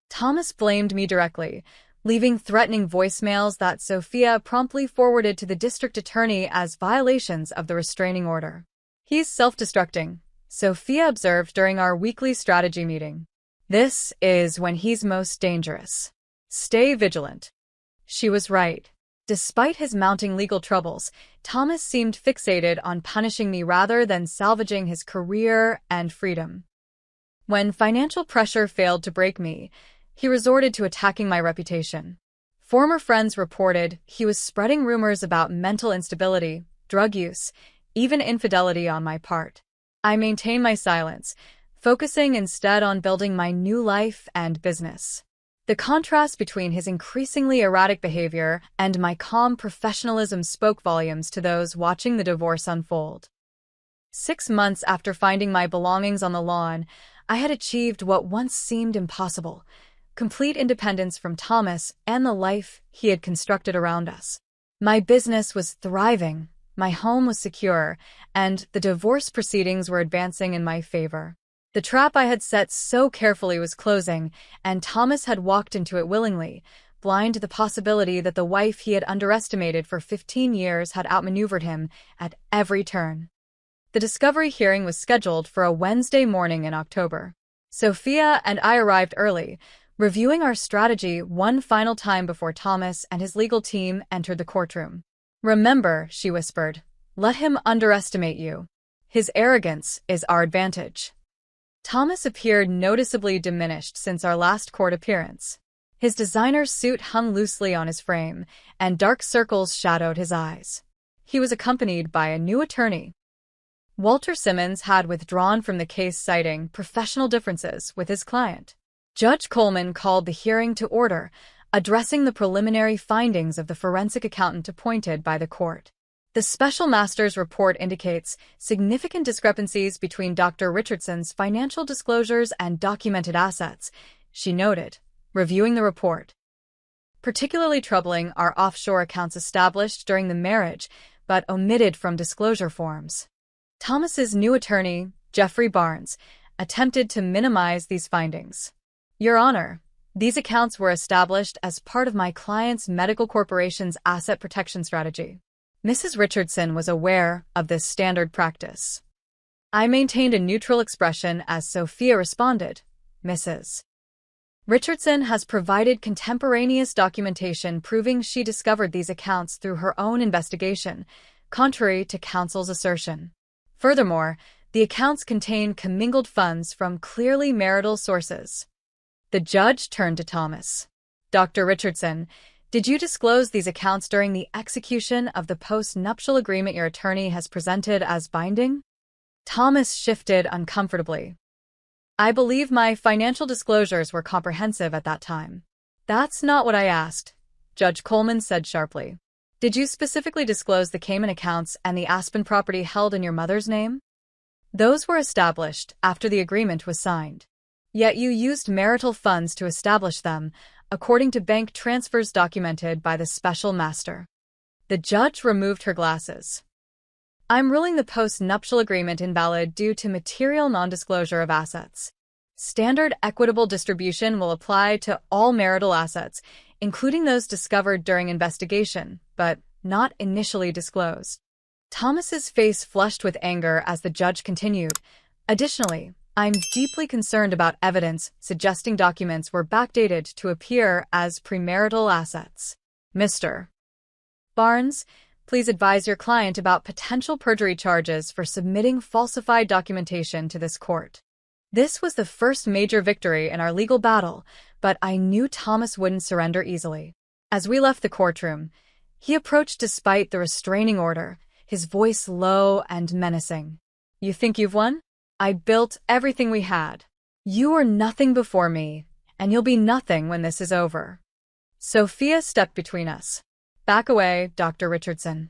Thomas blamed me directly, leaving threatening voicemails that Sophia promptly forwarded to the district attorney as violations of the restraining order. He's self-destructing, Sophia observed during our weekly strategy meeting. This is when he's most dangerous. Stay vigilant. She was right. Despite his mounting legal troubles, Thomas seemed fixated on punishing me rather than salvaging his career and freedom. When financial pressure failed to break me, he resorted to attacking my reputation. Former friends reported he was spreading rumors about mental instability, drug use, even infidelity on my part. I maintained my silence, focusing instead on building my new life and business. The contrast between his increasingly erratic behavior and my calm professionalism spoke volumes to those watching the divorce unfold. 6 months after finding my belongings on the lawn, I had achieved what once seemed impossible: complete independence from Thomas and the life he had constructed around us. My business was thriving, my home was secure, and the divorce proceedings were advancing in my favor. The trap I had set so carefully was closing, and Thomas had walked into it willingly, blind to the possibility that the wife he had underestimated for 15 years had outmaneuvered him at every turn. The discovery hearing was scheduled for a Wednesday morning in October. Sophia and I arrived early, reviewing our strategy one final time before Thomas and his legal team entered the courtroom. Remember, she whispered, let him underestimate you. His arrogance is our advantage. Thomas appeared noticeably diminished since our last court appearance. His designer suit hung loosely on his frame, and dark circles shadowed his eyes. He was accompanied by a new attorney. Walter Simmons had withdrawn from the case, citing professional differences with his client. Judge Coleman called the hearing to order, addressing the preliminary findings of the forensic accountant appointed by the court. The special master's report indicates significant discrepancies between Dr. Richardson's financial disclosures and documented assets, she noted, reviewing the report. Particularly troubling are offshore accounts established during the marriage but omitted from disclosure forms. Thomas's new attorney, Jeffrey Barnes, attempted to minimize these findings. Your Honor, these accounts were established as part of my client's medical corporation's asset protection strategy. Mrs. Richardson was aware of this standard practice. I maintained a neutral expression as Sophia responded, Mrs. Richardson has provided contemporaneous documentation proving she discovered these accounts through her own investigation, contrary to counsel's assertion. Furthermore, the accounts contain commingled funds from clearly marital sources. The judge turned to Thomas. Dr. Richardson, did you disclose these accounts during the execution of the post-nuptial agreement your attorney has presented as binding? Thomas shifted uncomfortably. I believe my financial disclosures were comprehensive at that time. That's not what I asked, Judge Coleman said sharply. Did you specifically disclose the Cayman accounts and the Aspen property held in your mother's name? Those were established after the agreement was signed. Yet you used marital funds to establish them, according to bank transfers documented by the special master. The judge removed her glasses. I'm ruling the post-nuptial agreement invalid due to material non-disclosure of assets. Standard equitable distribution will apply to all marital assets, including those discovered during investigation, but not initially disclosed. Thomas's face flushed with anger as the judge continued. Additionally, I'm deeply concerned about evidence suggesting documents were backdated to appear as premarital assets. Mr. Barnes, please advise your client about potential perjury charges for submitting falsified documentation to this court. This was the first major victory in our legal battle, but I knew Thomas wouldn't surrender easily. As we left the courtroom, he approached despite the restraining order, his voice low and menacing. You think you've won? I built everything we had. You were nothing before me, and you'll be nothing when this is over. Sophia stepped between us. Back away, Dr. Richardson.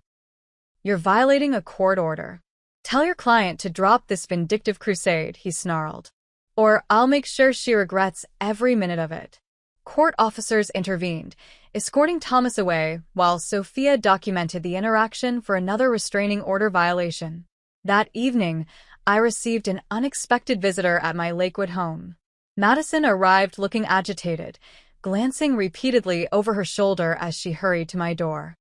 You're violating a court order. Tell your client to drop this vindictive crusade, he snarled. Or I'll make sure she regrets every minute of it. Court officers intervened, escorting Thomas away while Sophia documented the interaction for another restraining order violation. That evening, I received an unexpected visitor at my Lakewood home. Madison arrived looking agitated, glancing repeatedly over her shoulder as she hurried to my door.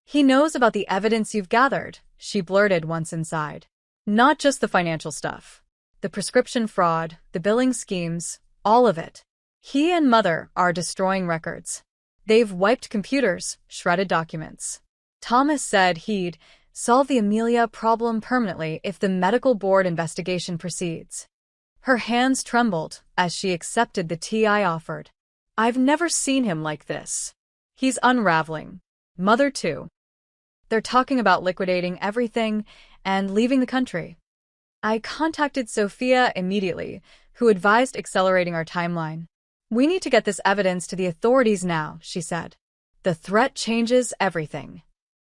He knows about the evidence you've gathered, she blurted once inside. Not just the financial stuff. The prescription fraud, the billing schemes, all of it. He and Mother are destroying records. They've wiped computers, shredded documents. Thomas said he'd solve the Amelia problem permanently if the medical board investigation proceeds. Her hands trembled as she accepted the tea I offered. I've never seen him like this. He's unraveling. Mother too. They're talking about liquidating everything and leaving the country. I contacted Sophia immediately, who advised accelerating our timeline. We need to get this evidence to the authorities now, she said. The threat changes everything.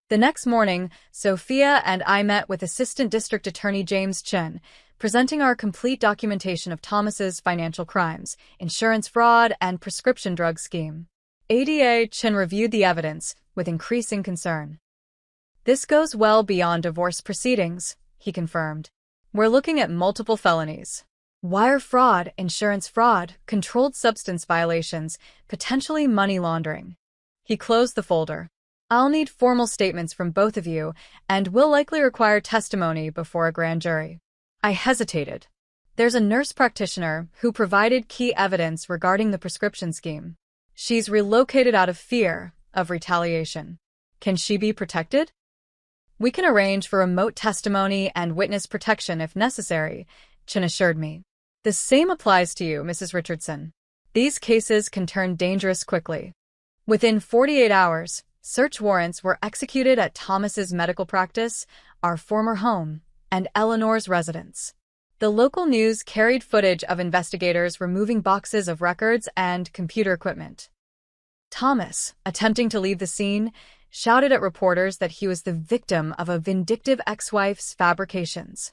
The next morning, Sophia and I met with Assistant District Attorney James Chin, presenting our complete documentation of Thomas's financial crimes, insurance fraud, and prescription drug scheme. ADA Chin reviewed the evidence with increasing concern. This goes well beyond divorce proceedings, he confirmed. We're looking at multiple felonies. Wire fraud, insurance fraud, controlled substance violations, potentially money laundering. He closed the folder. I'll need formal statements from both of you, and will likely require testimony before a grand jury. I hesitated. There's a nurse practitioner who provided key evidence regarding the prescription scheme. She's relocated out of fear of retaliation. Can she be protected? We can arrange for remote testimony and witness protection if necessary, Chin assured me. The same applies to you, Mrs. Richardson. These cases can turn dangerous quickly. Within 48 hours, search warrants were executed at Thomas's medical practice, our former home, and Eleanor's residence. The local news carried footage of investigators removing boxes of records and computer equipment. Thomas, attempting to leave the scene, shouted at reporters that he was the victim of a vindictive ex-wife's fabrications.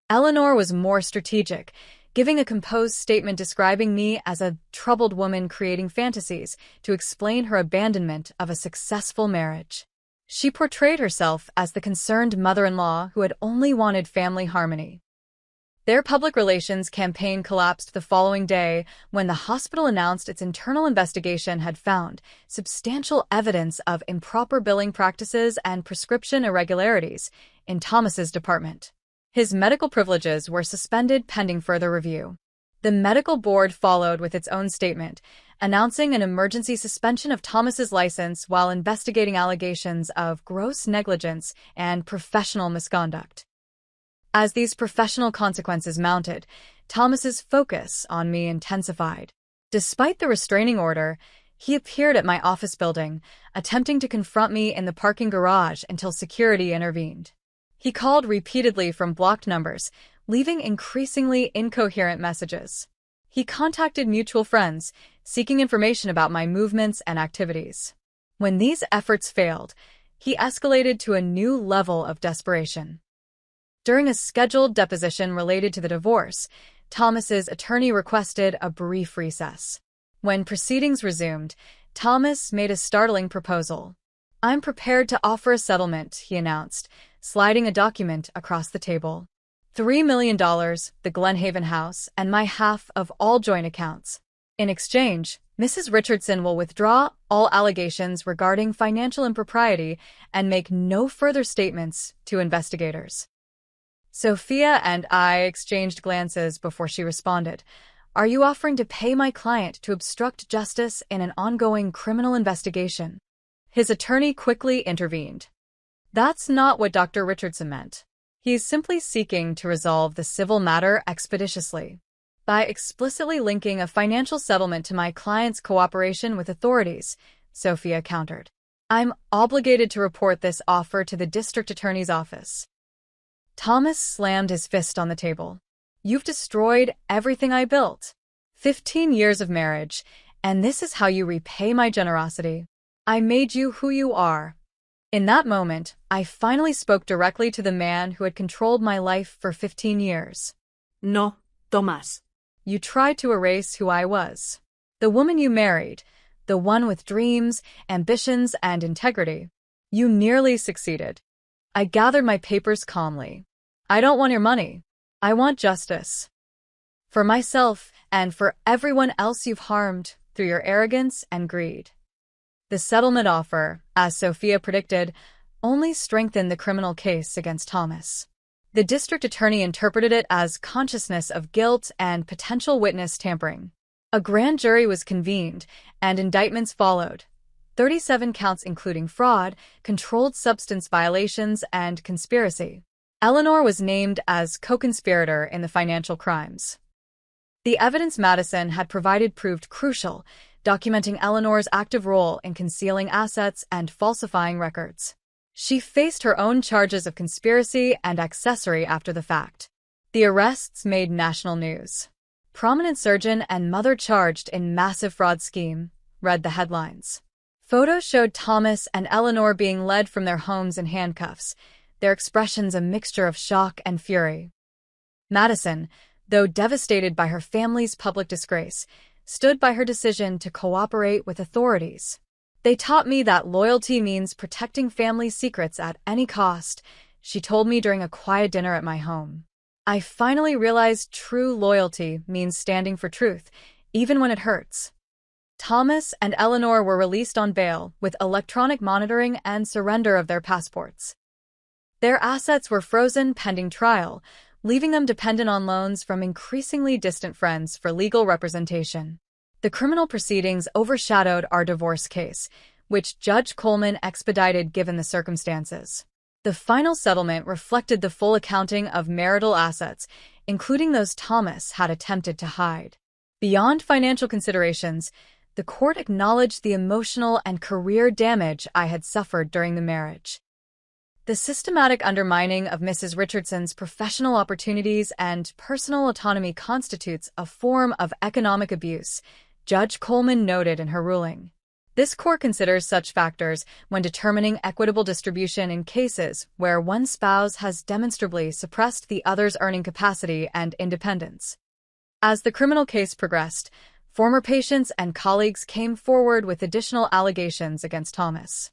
Eleanor was more strategic, giving a composed statement describing me as a troubled woman creating fantasies to explain her abandonment of a successful marriage. She portrayed herself as the concerned mother-in-law who had only wanted family harmony. Their public relations campaign collapsed the following day when the hospital announced its internal investigation had found substantial evidence of improper billing practices and prescription irregularities in Thomas's department. His medical privileges were suspended pending further review. The medical board followed with its own statement, announcing an emergency suspension of Thomas's license while investigating allegations of gross negligence and professional misconduct. As these professional consequences mounted, Thomas's focus on me intensified. Despite the restraining order, he appeared at my office building, attempting to confront me in the parking garage until security intervened. He called repeatedly from blocked numbers, leaving increasingly incoherent messages. He contacted mutual friends, seeking information about my movements and activities. When these efforts failed, he escalated to a new level of desperation. During a scheduled deposition related to the divorce, Thomas's attorney requested a brief recess. When proceedings resumed, Thomas made a startling proposal. I'm prepared to offer a settlement, he announced, sliding a document across the table. $3 million, the Glenhaven house, and my half of all joint accounts. In exchange, Mrs. Richardson will withdraw all allegations regarding financial impropriety and make no further statements to investigators. Sophia and I exchanged glances before she responded. Are you offering to pay my client to obstruct justice in an ongoing criminal investigation? His attorney quickly intervened. That's not what Dr. Richardson meant. He's simply seeking to resolve the civil matter expeditiously. By explicitly linking a financial settlement to my client's cooperation with authorities, Sophia countered. I'm obligated to report this offer to the district attorney's office. Thomas slammed his fist on the table. You've destroyed everything I built. 15 years of marriage, and this is how you repay my generosity. I made you who you are. In that moment, I finally spoke directly to the man who had controlled my life for 15 years. No, Tomás. You tried to erase who I was. The woman you married, the one with dreams, ambitions, and integrity. You nearly succeeded. I gathered my papers calmly. I don't want your money. I want justice. For myself and for everyone else you've harmed through your arrogance and greed. The settlement offer, as Sophia predicted, only strengthened the criminal case against Thomas. The district attorney interpreted it as consciousness of guilt and potential witness tampering. A grand jury was convened, and indictments followed. 37 counts including fraud, controlled substance violations, and conspiracy. Eleanor was named as co-conspirator in the financial crimes. The evidence Madison had provided proved crucial, documenting Eleanor's active role in concealing assets and falsifying records. She faced her own charges of conspiracy and accessory after the fact. The arrests made national news. Prominent surgeon and mother charged in massive fraud scheme, read the headlines. Photos showed Thomas and Eleanor being led from their homes in handcuffs, their expressions a mixture of shock and fury. Madison, though devastated by her family's public disgrace, stood by her decision to cooperate with authorities. They taught me that loyalty means protecting family secrets at any cost, she told me during a quiet dinner at my home. I finally realized true loyalty means standing for truth, even when it hurts. Thomas and Eleanor were released on bail with electronic monitoring and surrender of their passports. Their assets were frozen pending trial, leaving them dependent on loans from increasingly distant friends for legal representation. The criminal proceedings overshadowed our divorce case, which Judge Coleman expedited given the circumstances. The final settlement reflected the full accounting of marital assets, including those Thomas had attempted to hide. Beyond financial considerations, the court acknowledged the emotional and career damage I had suffered during the marriage. The systematic undermining of Mrs. Richardson's professional opportunities and personal autonomy constitutes a form of economic abuse, Judge Coleman noted in her ruling. This court considers such factors when determining equitable distribution in cases where one spouse has demonstrably suppressed the other's earning capacity and independence. As the criminal case progressed, former patients and colleagues came forward with additional allegations against Thomas.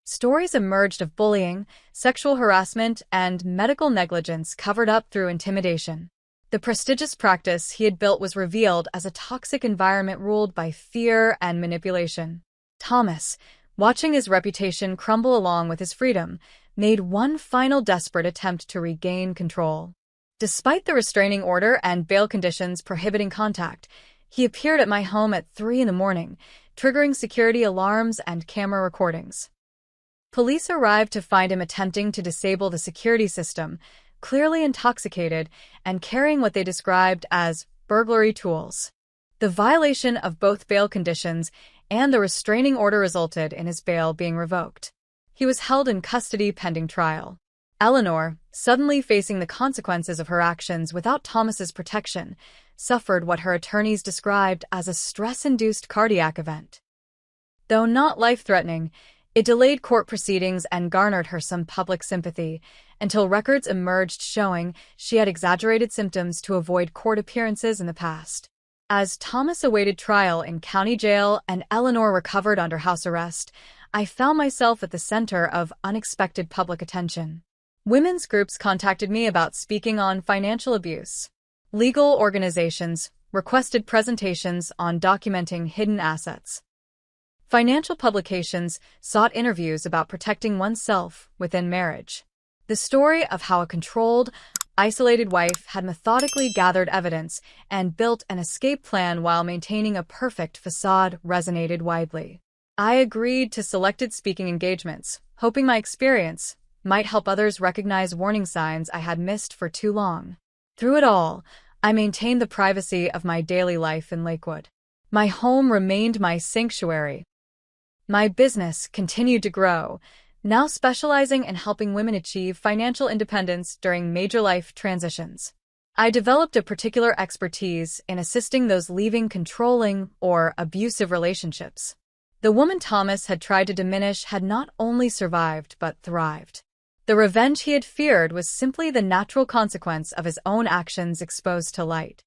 Stories emerged of bullying, sexual harassment, and medical negligence covered up through intimidation. The prestigious practice he had built was revealed as a toxic environment ruled by fear and manipulation. Thomas, watching his reputation crumble along with his freedom, made one final desperate attempt to regain control. Despite the restraining order and bail conditions prohibiting contact, he appeared at my home at 3 a.m, triggering security alarms and camera recordings. Police arrived to find him attempting to disable the security system, clearly intoxicated and carrying what they described as burglary tools. The violation of both bail conditions and the restraining order resulted in his bail being revoked. He was held in custody pending trial. Eleanor, suddenly facing the consequences of her actions without Thomas's protection, suffered what her attorneys described as a stress-induced cardiac event. Though not life-threatening, it delayed court proceedings and garnered her some public sympathy, until records emerged showing she had exaggerated symptoms to avoid court appearances in the past. As Thomas awaited trial in county jail and Eleanor recovered under house arrest, I found myself at the center of unexpected public attention. Women's groups contacted me about speaking on financial abuse. Legal organizations requested presentations on documenting hidden assets. Financial publications sought interviews about protecting oneself within marriage. The story of how a controlled, isolated wife had methodically gathered evidence and built an escape plan while maintaining a perfect facade resonated widely. I agreed to selected speaking engagements, hoping my experience might help others recognize warning signs I had missed for too long. Through it all, I maintained the privacy of my daily life in Lakewood. My home remained my sanctuary. My business continued to grow, now specializing in helping women achieve financial independence during major life transitions. I developed a particular expertise in assisting those leaving controlling or abusive relationships. The woman Thomas had tried to diminish had not only survived but thrived. The revenge he had feared was simply the natural consequence of his own actions exposed to light.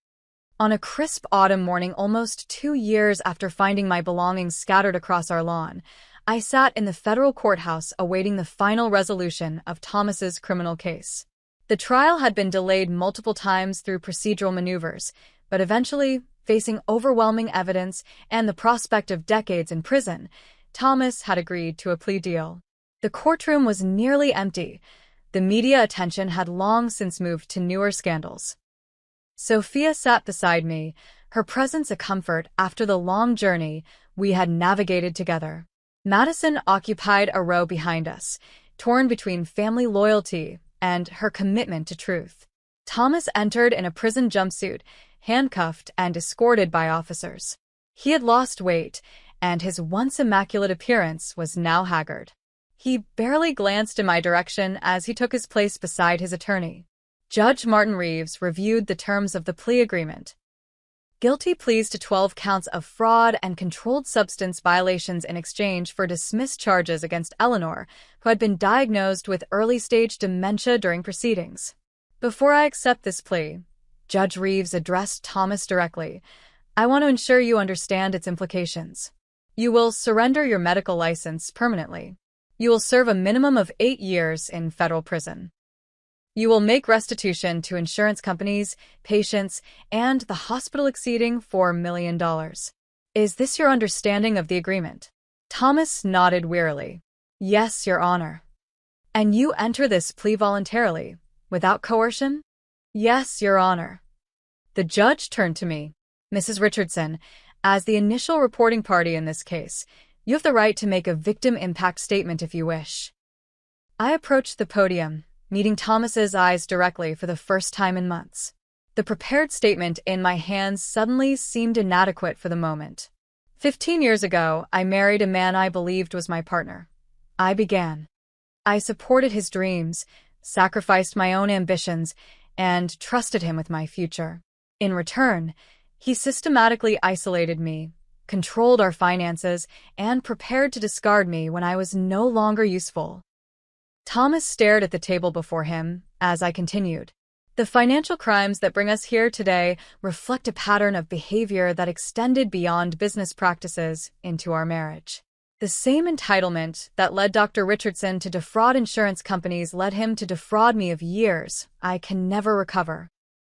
On a crisp autumn morning almost 2 years after finding my belongings scattered across our lawn, I sat in the federal courthouse awaiting the final resolution of Thomas's criminal case. The trial had been delayed multiple times through procedural maneuvers, but eventually, facing overwhelming evidence and the prospect of decades in prison, Thomas had agreed to a plea deal. The courtroom was nearly empty. The media attention had long since moved to newer scandals. Sophia sat beside me, her presence a comfort after the long journey we had navigated together. Madison occupied a row behind us, torn between family loyalty and her commitment to truth. Thomas entered in a prison jumpsuit, handcuffed and escorted by officers. He had lost weight, and his once immaculate appearance was now haggard. He barely glanced in my direction as he took his place beside his attorney. Judge Martin Reeves reviewed the terms of the plea agreement. Guilty pleas to 12 counts of fraud and controlled substance violations in exchange for dismissed charges against Eleanor, who had been diagnosed with early-stage dementia during proceedings. Before I accept this plea, Judge Reeves addressed Thomas directly. I want to ensure you understand its implications. You will surrender your medical license permanently. You will serve a minimum of 8 years in federal prison. You will make restitution to insurance companies, patients, and the hospital exceeding $4 million. Is this your understanding of the agreement? Thomas nodded wearily. Yes, Your Honor. And you enter this plea voluntarily, without coercion? Yes, Your Honor. The judge turned to me. Mrs. Richardson, as the initial reporting party in this case, you have the right to make a victim impact statement if you wish. I approached the podium, meeting Thomas's eyes directly for the first time in months. The prepared statement in my hands suddenly seemed inadequate for the moment. 15 years ago, I married a man I believed was my partner. I began. I supported his dreams, sacrificed my own ambitions, and trusted him with my future. In return, he systematically isolated me, controlled our finances, and prepared to discard me when I was no longer useful. Thomas stared at the table before him as I continued. The financial crimes that bring us here today reflect a pattern of behavior that extended beyond business practices into our marriage. The same entitlement that led Dr. Richardson to defraud insurance companies led him to defraud me of years I can never recover.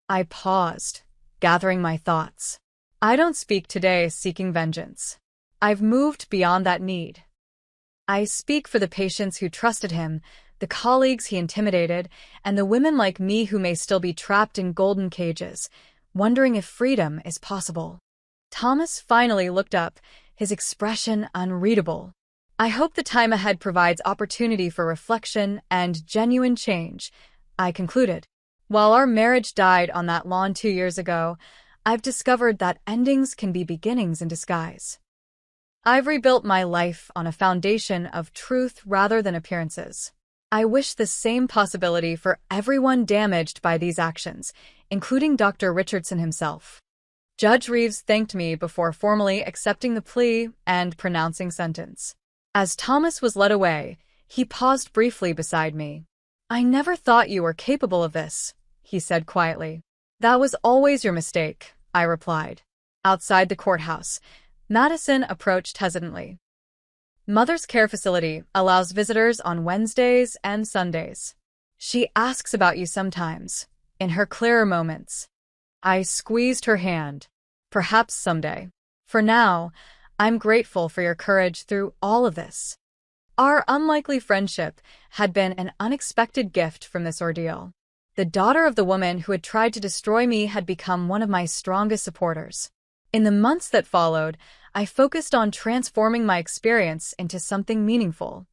I paused, gathering my thoughts. I don't speak today seeking vengeance. I've moved beyond that need. I speak for the patients who trusted him, the colleagues he intimidated, and the women like me who may still be trapped in golden cages, wondering if freedom is possible. Thomas finally looked up, his expression unreadable. I hope the time ahead provides opportunity for reflection and genuine change, I concluded. While our marriage died on that lawn 2 years ago, I've discovered that endings can be beginnings in disguise. I've rebuilt my life on a foundation of truth rather than appearances. I wish the same possibility for everyone damaged by these actions, including Dr. Richardson himself. Judge Reeves thanked me before formally accepting the plea and pronouncing sentence. As Thomas was led away, he paused briefly beside me. I never thought you were capable of this, he said quietly. That was always your mistake, I replied. Outside the courthouse, Madison approached hesitantly. Mother's Care Facility allows visitors on Wednesdays and Sundays. She asks about you sometimes, in her clearer moments. I squeezed her hand. Perhaps someday. For now, I'm grateful for your courage through all of this. Our unlikely friendship had been an unexpected gift from this ordeal. The daughter of the woman who had tried to destroy me had become one of my strongest supporters. In the months that followed, I focused on transforming my experience into something meaningful.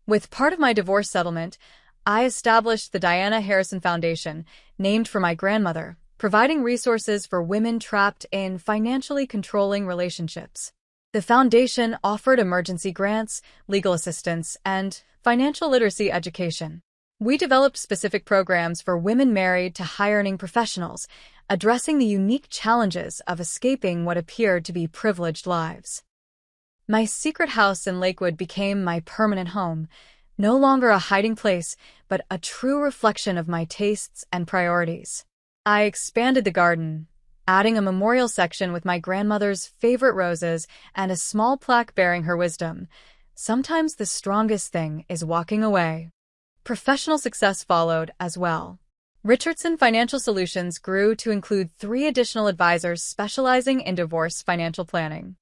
With part of my divorce settlement, I established the Diana Harrison Foundation, named for my grandmother, providing resources for women trapped in financially controlling relationships. The foundation offered emergency grants, legal assistance, and financial literacy education. We developed specific programs for women married to high-earning professionals, addressing the unique challenges of escaping what appeared to be privileged lives. My secret house in Lakewood became my permanent home, no longer a hiding place, but a true reflection of my tastes and priorities. I expanded the garden, adding a memorial section with my grandmother's favorite roses and a small plaque bearing her wisdom. Sometimes the strongest thing is walking away. Professional success followed as well. Richardson Financial Solutions grew to include 3 additional advisors specializing in divorce financial planning.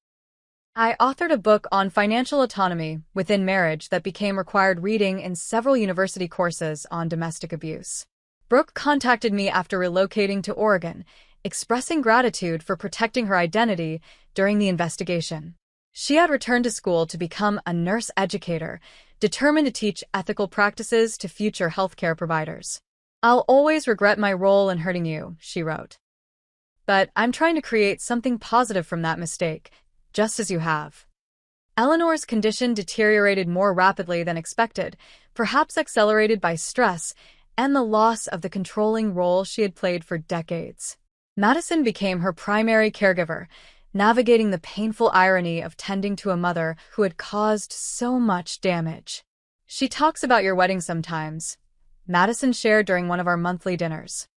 I authored a book on financial autonomy within marriage that became required reading in several university courses on domestic abuse. Brooke contacted me after relocating to Oregon, expressing gratitude for protecting her identity during the investigation. She had returned to school to become a nurse educator, determined to teach ethical practices to future healthcare providers. "I'll always regret my role in hurting you," she wrote. "But I'm trying to create something positive from that mistake, just as you have." Eleanor's condition deteriorated more rapidly than expected, perhaps accelerated by stress and the loss of the controlling role she had played for decades. Madison became her primary caregiver, navigating the painful irony of tending to a mother who had caused so much damage. "She talks about your wedding sometimes," Madison shared during one of our monthly dinners.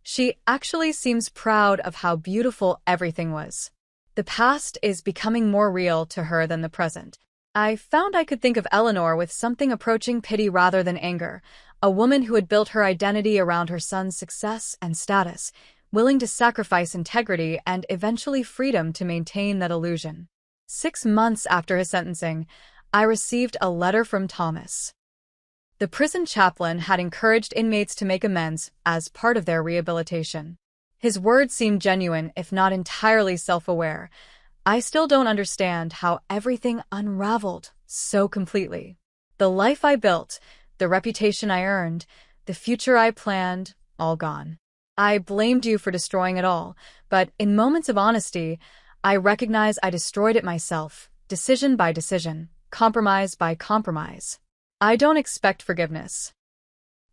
"She actually seems proud of how beautiful everything was. The past is becoming more real to her than the present." I found I could think of Eleanor with something approaching pity rather than anger, a woman who had built her identity around her son's success and status, willing to sacrifice integrity and eventually freedom to maintain that illusion. 6 months after his sentencing, I received a letter from Thomas. The prison chaplain had encouraged inmates to make amends as part of their rehabilitation. His words seemed genuine, if not entirely self-aware. I still don't understand how everything unraveled so completely. The life I built, the reputation I earned, the future I planned, all gone. I blamed you for destroying it all, but in moments of honesty, I recognize I destroyed it myself, decision by decision, compromise by compromise. I don't expect forgiveness.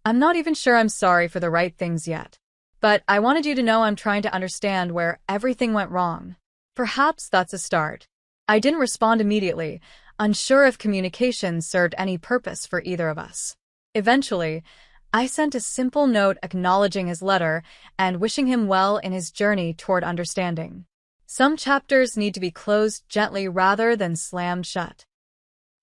I'm not even sure I'm sorry for the right things yet. But I wanted you to know I'm trying to understand where everything went wrong. Perhaps that's a start. I didn't respond immediately, unsure if communication served any purpose for either of us. Eventually, I sent a simple note acknowledging his letter and wishing him well in his journey toward understanding. Some chapters need to be closed gently rather than slammed shut.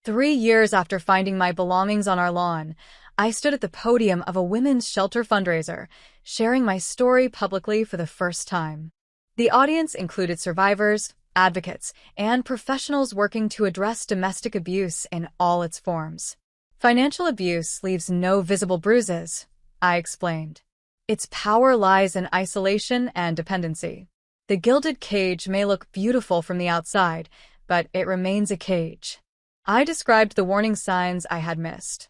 3 years after finding my belongings on our lawn, I stood at the podium of a women's shelter fundraiser, sharing my story publicly for the first time. The audience included survivors, advocates, and professionals working to address domestic abuse in all its forms. Financial abuse leaves no visible bruises, I explained. Its power lies in isolation and dependency. The gilded cage may look beautiful from the outside, but it remains a cage. I described the warning signs I had missed.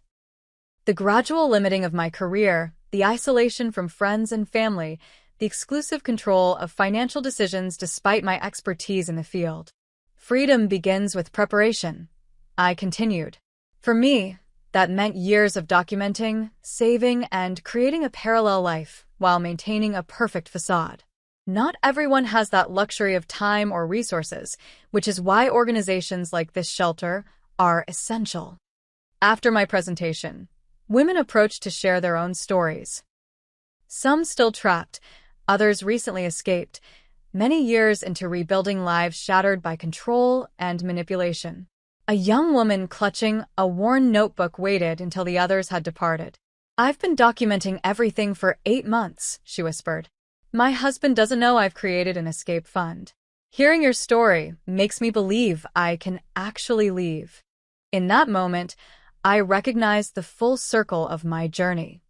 The gradual limiting of my career, the isolation from friends and family, the exclusive control of financial decisions despite my expertise in the field. Freedom begins with preparation, I continued. For me, that meant years of documenting, saving, and creating a parallel life while maintaining a perfect facade. Not everyone has that luxury of time or resources, which is why organizations like this shelter are essential. After my presentation, women approached to share their own stories. Some still trapped, others recently escaped, many years into rebuilding lives shattered by control and manipulation. A young woman clutching a worn notebook waited until the others had departed. I've been documenting everything for 8 months, she whispered. My husband doesn't know I've created an escape fund. Hearing your story makes me believe I can actually leave. In that moment, I recognized the full circle of my journey.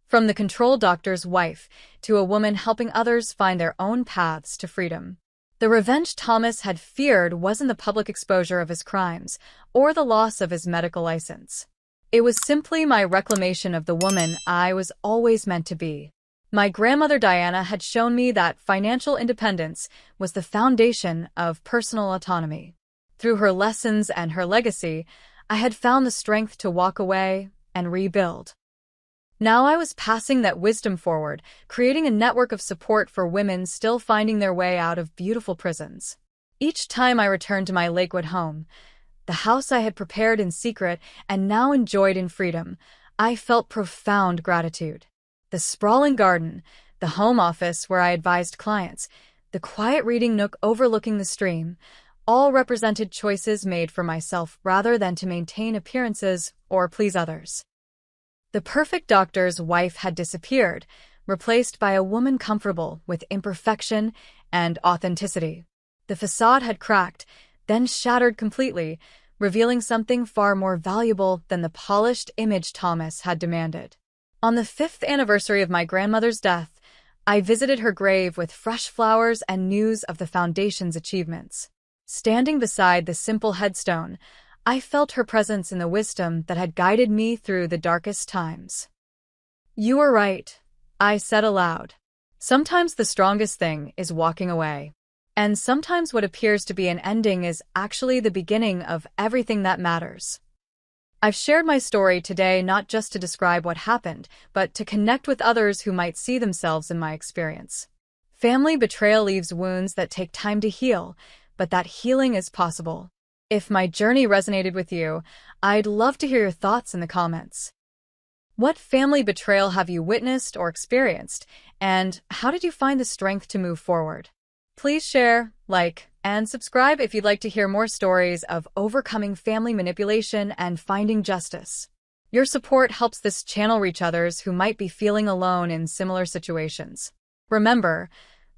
From the control doctor's wife to a woman helping others find their own paths to freedom. The revenge Thomas had feared wasn't the public exposure of his crimes or the loss of his medical license. It was simply my reclamation of the woman I was always meant to be. My grandmother Diana had shown me that financial independence was the foundation of personal autonomy. Through her lessons and her legacy, I had found the strength to walk away and rebuild. Now I was passing that wisdom forward, creating a network of support for women still finding their way out of beautiful prisons. Each time I returned to my Lakewood home, the house I had prepared in secret and now enjoyed in freedom, I felt profound gratitude. The sprawling garden, the home office where I advised clients, the quiet reading nook overlooking the stream, all represented choices made for myself rather than to maintain appearances or please others. The perfect doctor's wife had disappeared, replaced by a woman comfortable with imperfection and authenticity. The facade had cracked, then shattered completely, revealing something far more valuable than the polished image Thomas had demanded. On the 5th anniversary of my grandmother's death, I visited her grave with fresh flowers and news of the Foundation's achievements. Standing beside the simple headstone, I felt her presence in the wisdom that had guided me through the darkest times. "You were right," I said aloud. "Sometimes the strongest thing is walking away. And sometimes what appears to be an ending is actually the beginning of everything that matters." I've shared my story today not just to describe what happened, but to connect with others who might see themselves in my experience. Family betrayal leaves wounds that take time to heal, but that healing is possible. If my journey resonated with you, I'd love to hear your thoughts in the comments. What family betrayal have you witnessed or experienced, and how did you find the strength to move forward? Please share, like, and subscribe if you'd like to hear more stories of overcoming family manipulation and finding justice. Your support helps this channel reach others who might be feeling alone in similar situations. Remember,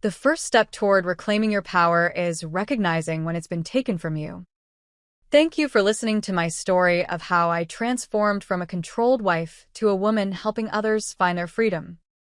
the first step toward reclaiming your power is recognizing when it's been taken from you. Thank you for listening to my story of how I transformed from a controlled wife to a woman helping others find their freedom.